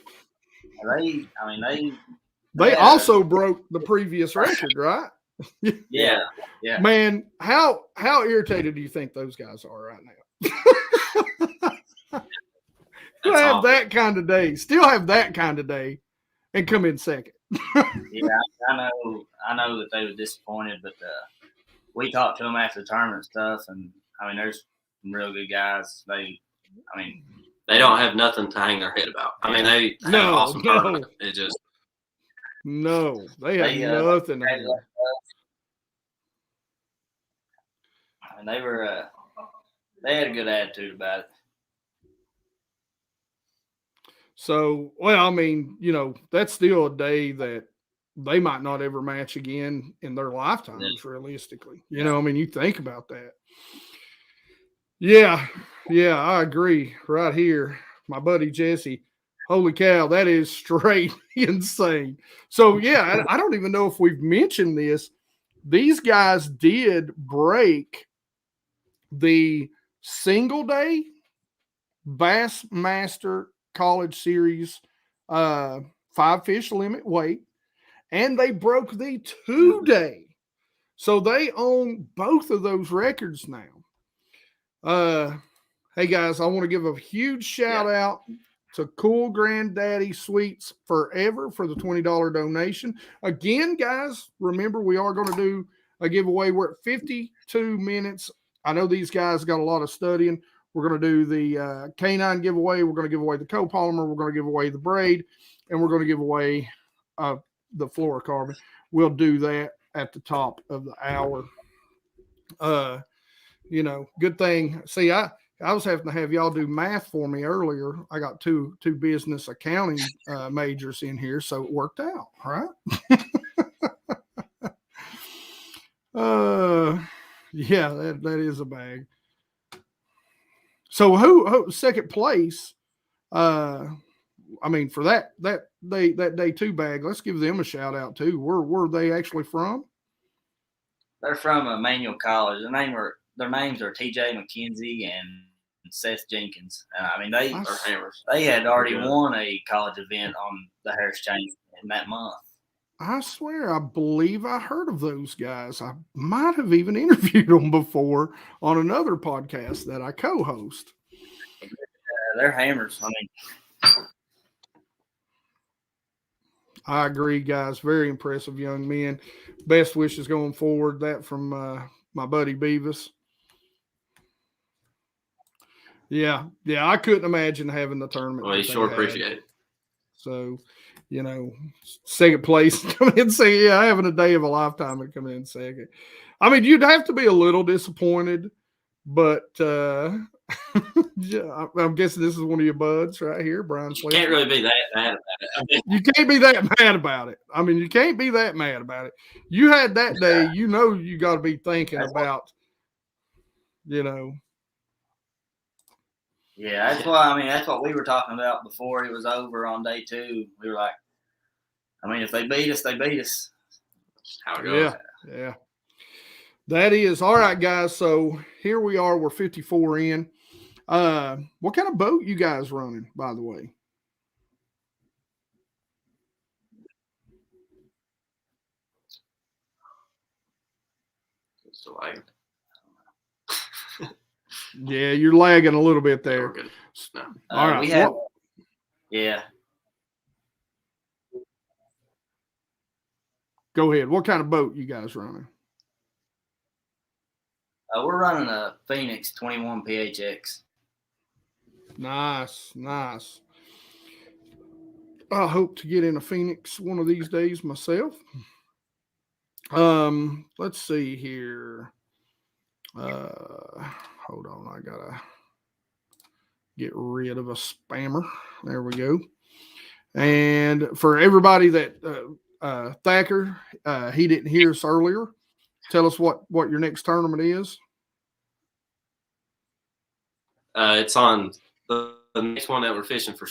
they also broke the previous record, right? Yeah. Man, how irritated do you think those guys are right now? Still have that kind of day, and come in second. Yeah, I know that they were disappointed, but we talked to them after the tournament and stuff, and I mean, there's some real good guys. They don't have nothing to hang their head about. I mean, they have an awesome tournament. It just they have nothing to do. And they had a good attitude about it. So, well, I mean, that's still a day that they might not ever match again in their lifetimes, realistically. I mean, you think about that. Yeah, I agree. Right here, my buddy Jesse. Holy cow, that is straight insane. So, yeah, I don't even know if we've mentioned this. These guys did break the single day Bassmaster College Series 5-fish limit weight, and they broke the 2-day. So they own both of those records now. Hey guys, I want to give a huge shout out to Cool Granddaddy Sweets Forever for the $20 donation. Again, guys, remember we are going to do a giveaway. We're at 52 minutes. I know these guys got a lot of studying. We're going to do the canine giveaway. We're going to give away the copolymer. We're going to give away the braid, and we're going to give away the fluorocarbon. We'll do that at the top of the hour. Good thing. See, I was having to have y'all do math for me earlier. I got two business accounting majors in here, so it worked out, right? Yeah, that is a bag. So who second place? I mean, for that day 2 bag, let's give them a shout out too. Where are they actually from? They're from Emmanuel College. Their names are TJ McKenzie and Seth Jenkins. I mean, they had already won a college event on the Harris Chain in that month. I swear, I believe I heard of those guys. I might have even interviewed them before on another podcast that I co-host. They're hammers. I mean, I agree, guys. Very impressive young men. Best wishes going forward. That from my buddy Beavis. Yeah. I couldn't imagine having the tournament. Well, you sure appreciate it. So, second place coming in second. Yeah, having a day of a lifetime and coming in second. I mean, you'd have to be a little disappointed, but I'm guessing this is one of your buds right here, Brian. You can't really be that mad about it. You can't be that mad about it. I mean, you can't be that mad about it. You had that day, you got to be thinking about, Yeah, that's what we were talking about before it was over on day 2. We were like, I mean, if they beat us, they beat us. That's how it goes. Yeah. That is. All right, guys. So here we are. We're 54 in. What kind of boat you guys running, by the way? It's lagging. Yeah, you're lagging a little bit there. No. All right. We have, yeah. Go ahead. What kind of boat you guys running? We're running a Phoenix 21 PHX. Nice. I hope to get in a Phoenix one of these days myself. Let's see here. Hold on. I gotta get rid of a spammer. There we go. And for everybody that Thacker, he didn't hear us earlier. Tell us what your next tournament is. It's on the next one that we're fishing for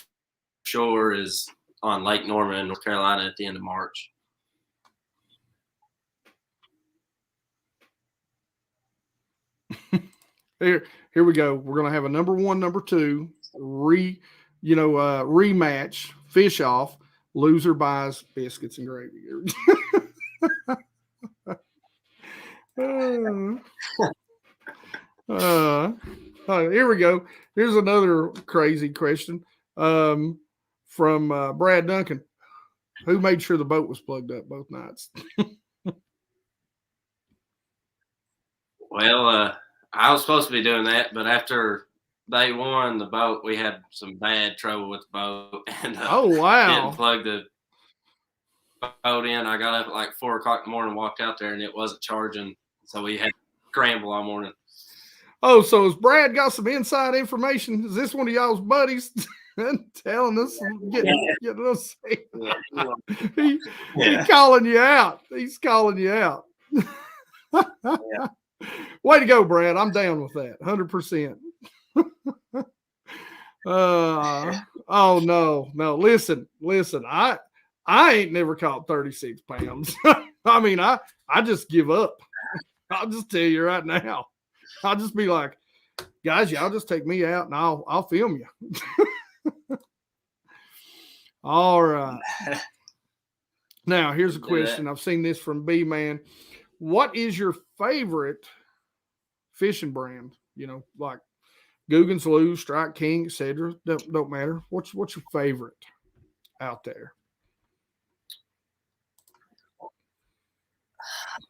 sure is on Lake Norman, North Carolina, at the end of March. Here we go. We're gonna have a number 1, number 2 rematch, fish off. Loser buys biscuits and gravy. Here we go. Here's another crazy question from Brad Duncan. Who made sure the boat was plugged up both nights? Well, I was supposed to be doing that, but after they won the boat, we had some bad trouble with the boat. And oh, wow. Didn't plug the boat in. I got up at like 4 o'clock in the morning, walked out there, and it wasn't charging. So we had to scramble all morning. Oh, so has Brad got some inside information? Is this one of y'all's buddies telling us, getting us? He's calling you out. He's calling you out. Yeah. Way to go, Brad. I'm down with that. 100%. Oh no. Listen. I ain't never caught 36 pounds. I mean, I just give up. I'll just tell you right now. I'll just be like, guys, y'all just take me out and I'll film you. All right. Now here's a question. I've seen this from B Man. What is your favorite fishing brand? Like Guggen's, Lou, Strike King, etc. Don't matter. What's your favorite out there?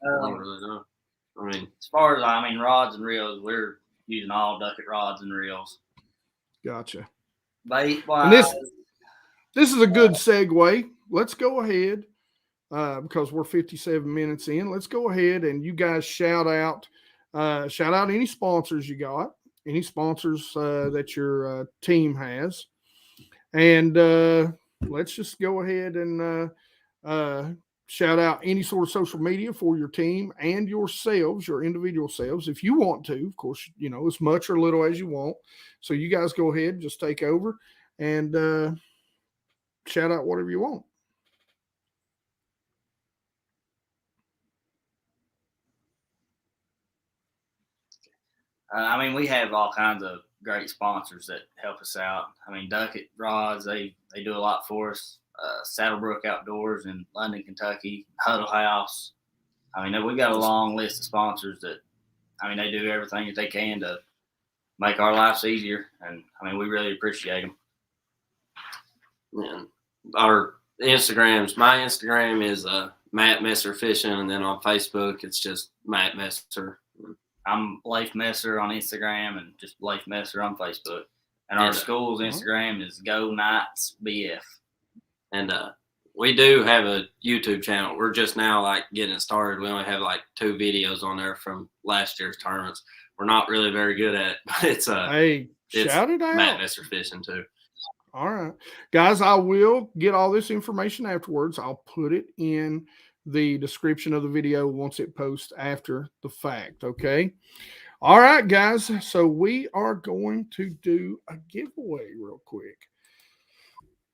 I don't really know. I mean, as far as rods and reels, we're using all Duckett rods and reels. Gotcha. Bait wise, and this is a good segue. Let's go ahead because we're 57 minutes in. Let's go ahead and you guys shout out any sponsors you got, any sponsors that your team has, and let's just go ahead and shout out any sort of social media for your team and yourselves, your individual selves, if you want to. Of course, as much or little as you want. So you guys go ahead, just take over and shout out whatever you want. We have all kinds of great sponsors that help us out. Duckett rods, they do a lot for us. Saddlebrook Outdoors in London, Kentucky, Huddle House. We got a long list of sponsors that, they do everything that they can to make our lives easier, and we really appreciate them. Yeah. Our Instagrams, my Instagram is Matt Messer Fishing, and then on Facebook it's just Matt Messer. I'm Leif Messer on Instagram and just Leif Messer on Facebook. And our school's Instagram is Go Knights BF. And we do have a YouTube channel. We're just now getting it started. We only have 2 videos on there from last year's tournaments. We're not really very good at it, but it's shout it out. Matt Messer Fishing too. All right, guys, I will get all this information afterwards. I'll put it in the description of the video once it posts after the fact. Okay. All right, guys. So we are going to do a giveaway real quick.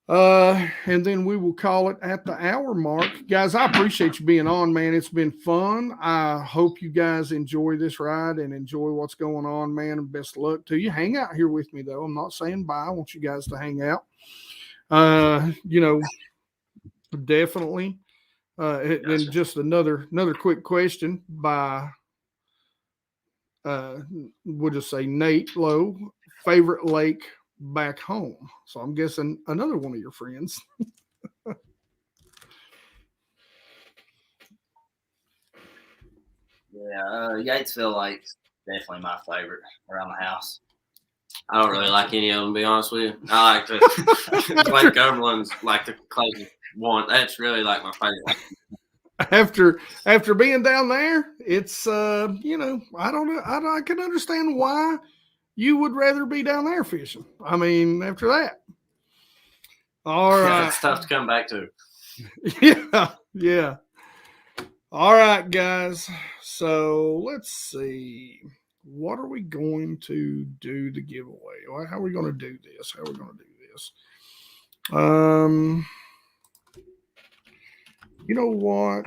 And then we will call it at the hour mark. Guys, I appreciate you being on, man. It's been fun. I hope you guys enjoy this ride and enjoy what's going on, man, and best of luck to you. Hang out here with me, though. I'm not saying bye. I want you guys to hang out. Definitely. And just another quick question by, we'll just say Nate Lowe, favorite lake back home. So I'm guessing another one of your friends. Yatesville Lake's definitely my favorite around the house. I don't really like any of them, to be honest with you. I like the Lake Cumberland's the closest one. That's really my favorite. After being down there, it's I don't know. I can understand why you would rather be down there fishing. After that. All right. It's tough to come back to. Yeah, yeah. All right, guys. So let's see. What are we going to do to give away? How are we going to do this? How are we going to do this? You know what?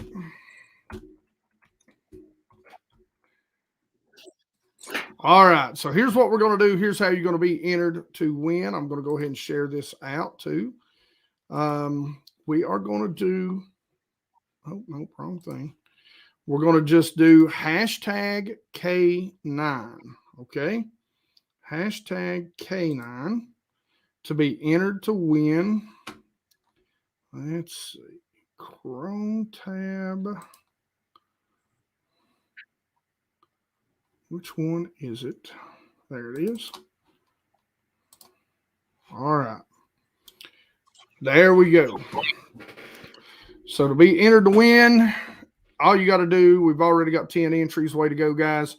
All right. So here's what we're going to do. Here's how you're going to be entered to win. I'm going to go ahead and share this out too. We are going to do, oh, no, wrong thing. We're going to just do hashtag K9. Okay. Hashtag K9 to be entered to win. Let's see. Chrome tab. Which one is it? There it is. All right. There we go. So to be entered to win, all you got to do, we've already got 10 entries. Way to go, guys.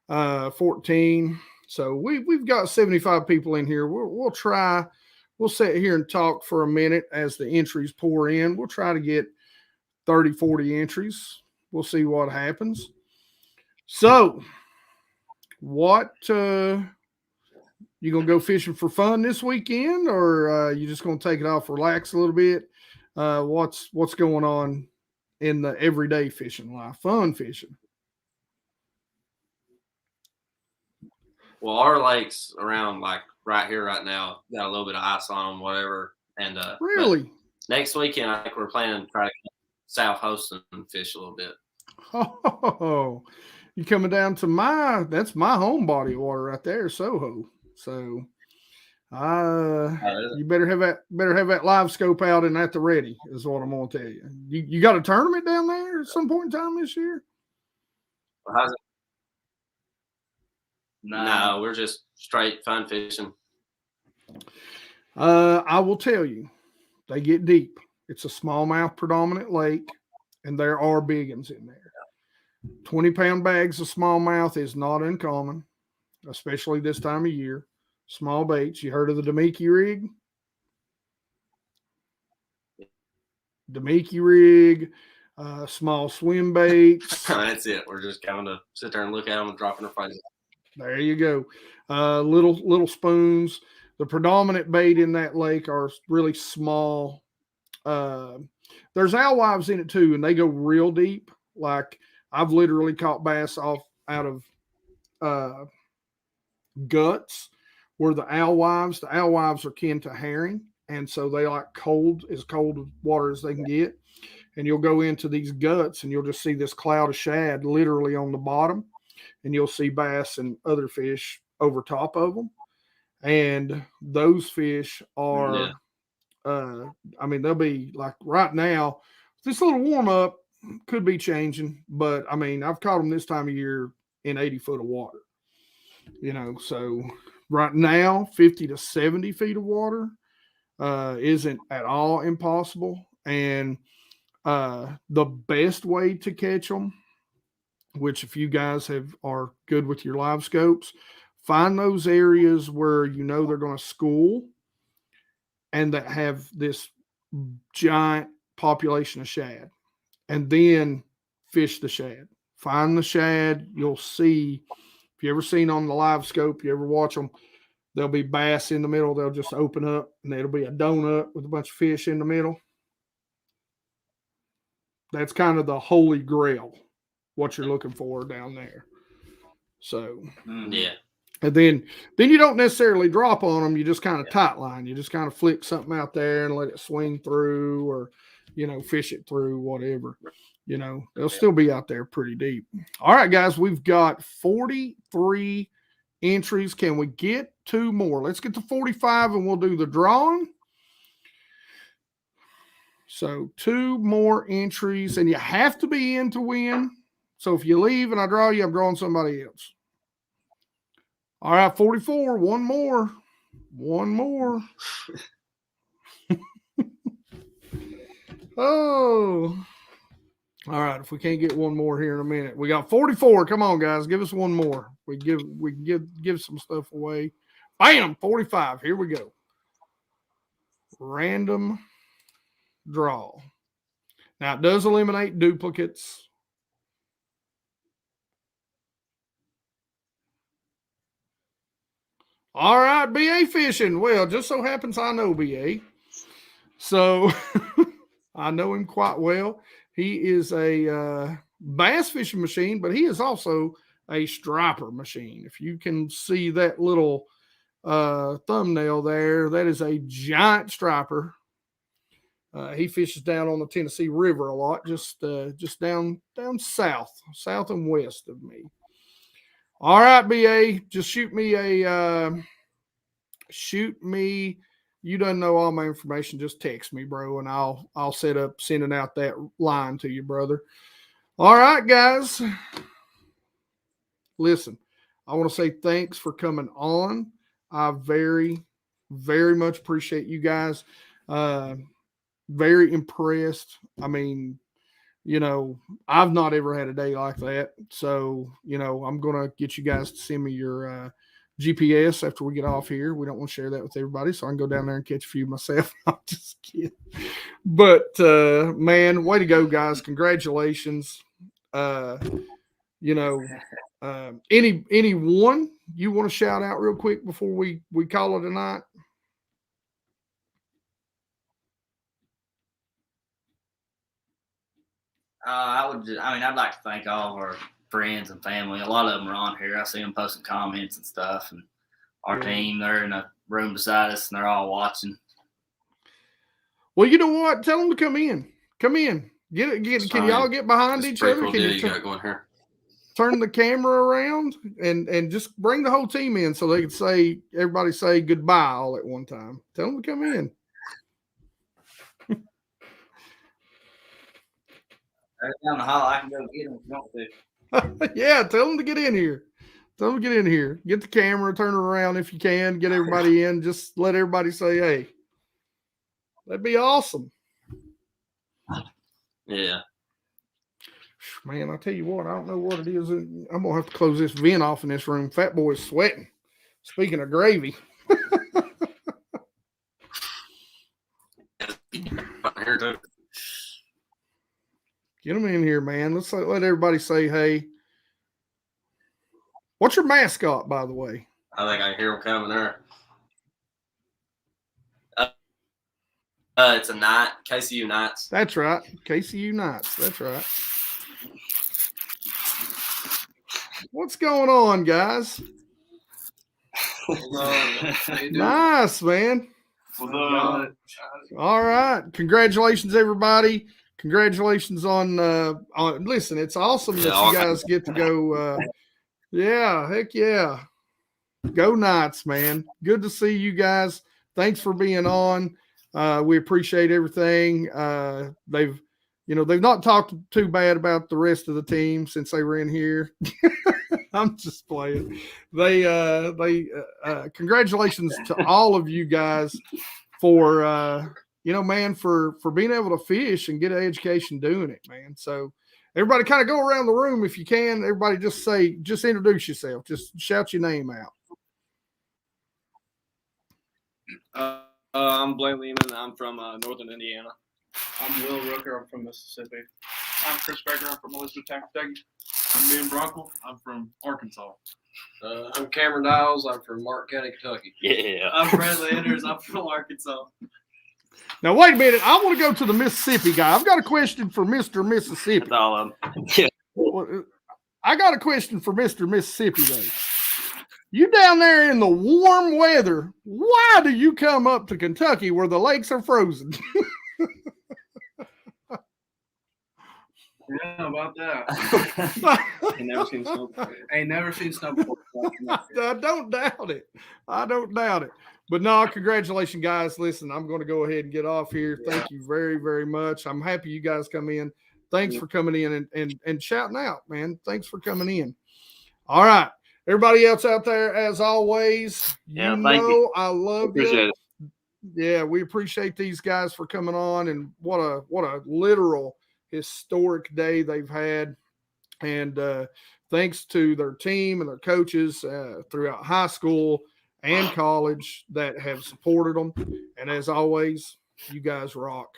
14. So we've got 75 people in here. We'll try. We'll sit here and talk for a minute as the entries pour in. We'll try to get 30, 40 entries. We'll see what happens. So what, you going to go fishing for fun this weekend, or you just going to take it off, relax a little bit? What's going on in the everyday fishing life? Fun fishing. Well, our lakes around like right here right now got a little bit of ice on them, whatever. And Really? Next weekend, I think we're planning to try to come south Houston and fish a little bit. Oh, you coming down to that's my home body of water right there, Soho. So you better have that live scope out and at the ready is what I'm gonna tell you. You got a tournament down there at some point in time this year? Well, how's it? No, we're just straight fun fishing. I will tell you, they get deep. It's a smallmouth predominant lake, and there are big ones in there. 20-pound bags of smallmouth is not uncommon, especially this time of year. Small baits. You heard of the Demiki rig? Demiki rig, small swim baits. That's it. We're just going to sit there and look at them and drop in our faces. There you go. Little spoons. The predominant bait in that lake are really small. There's alewives in it too, and they go real deep. Like I've literally caught bass out of guts where the alewives are kin to herring, and so they like cold water as they can get. And you'll go into these guts and you'll just see this cloud of shad literally on the bottom, and you'll see bass and other fish over top of them. And those fish are, I mean, they'll be like right now, this little warm up could be changing, but I mean, I've caught them this time of year in 80 foot of water, so right now, 50 to 70 feet of water isn't at all impossible. And the best way to catch them, which if you guys are good with your live scopes, find those areas where they're going to school and that have this giant population of shad, and then fish the shad. Find the shad. You'll see, if you ever seen on the live scope, you ever watch them, there'll be bass in the middle. They'll just open up and it'll be a donut with a bunch of fish in the middle. That's kind of the holy grail, what you're looking for down there. So, yeah. And then you don't necessarily drop on them. You just kind of tight line. You just kind of flick something out there and let it swing through, or, fish it through, whatever. They'll still be out there pretty deep. All right, guys, we've got 43 entries. Can we get 2 more? Let's get to 45 and we'll do the drawing. So 2 more entries, and you have to be in to win. So if you leave and I draw you, I'm drawing somebody else. All right, 44. One more. Oh. All right, if we can't get one more here in a minute. We got 44. Come on, guys. Give us one more. We can give some stuff away. Bam, 45. Here we go. random draw. Now, it does eliminate duplicates. All right, BA fishing. Well, just so happens I know BA. So I know him quite well. He is a bass fishing machine, but he is also a striper machine. If you can see that little thumbnail there, that is a giant striper. He fishes down on the Tennessee River a lot, just down south and west of me. All right, BA, just shoot me. You don't know all my information. Just text me, bro, and I'll set up sending out that line to you, brother. All right, guys. Listen, I want to say thanks for coming on. I very, very much appreciate you guys. Very impressed. I mean, I've not ever had a day like that. So, I'm going to get you guys to send me your GPS after we get off here. We don't want to share that with everybody, so I can go down there and catch a few myself. I'm just kidding. But, man, way to go, guys. Congratulations. Anyone you want to shout out real quick before we call it a night? I'd like to thank all of our friends and family. A lot of them are on here. I see them posting comments and stuff. And our team, they're in a room beside us, and they're all watching. Well, you know what? Tell them to come in. Come in. Can y'all get behind each other? Cool deal you got going here. Turn the camera around and just bring the whole team in so they can everybody say goodbye all at one time. Tell them to come in. They're down the hall. I can go get them if you want to. Yeah, tell them to get in here. Tell them to get in here. Get the camera, turn it around if you can. Get everybody in. Just let everybody say, hey. That'd be awesome. Yeah. Man, I tell you what, I don't know what it is. I'm going to have to close this vent off in this room. Fat boy's sweating. Speaking of gravy. Get them in here, man. Let's let everybody say, hey. What's your mascot, by the way? I think I hear him coming there. It's a Knight, KCU Knights. That's right. KCU Knights. That's right. What's going on, guys? Nice, man. All right. Congratulations, everybody. Congratulations on listen, it's awesome that you guys get to go yeah, heck yeah. Go Knights, man. Good to see you guys. Thanks for being on. We appreciate everything. They've not talked too bad about the rest of the team since they were in here. I'm just playing. They congratulations to all of you guys for man, for being able to fish and get an education doing it, man. So everybody kind of go around the room if you can. Everybody just introduce yourself. Just shout your name out. I'm Blaine Lehman. I'm from Northern Indiana. I'm Will Rooker. I'm from Mississippi. I'm Chris Baker. I'm from Elizabethtown, Kentucky. I'm Ben Brockle. I'm from Arkansas. I'm Cameron Niles. I'm from Martin County, Kentucky. Yeah. I'm Bradley Enders. I'm from Arkansas. Now, wait a minute. I want to go to the Mississippi guy. I've got a question for Mr. Mississippi. That's all of them. Yeah. I got a question for Mr. Mississippi, though. You down there in the warm weather, why do you come up to Kentucky where the lakes are frozen? Yeah, about that. Ain't never seen snow. Ain't never seen snow before. I don't doubt it. But no, congratulations, guys. Listen, I'm going to go ahead and get off here. Thank you very, very much. I'm happy you guys come in. Thanks for coming in and shouting out, man. Thanks for coming in. All right. Everybody else out there, as always, Yeah, thank you. I love Appreciate you. Yeah, we appreciate these guys for coming on, and what a literal historic day they've had. And thanks to their team and their coaches throughout high school and college that have supported them. And as always, you guys rock.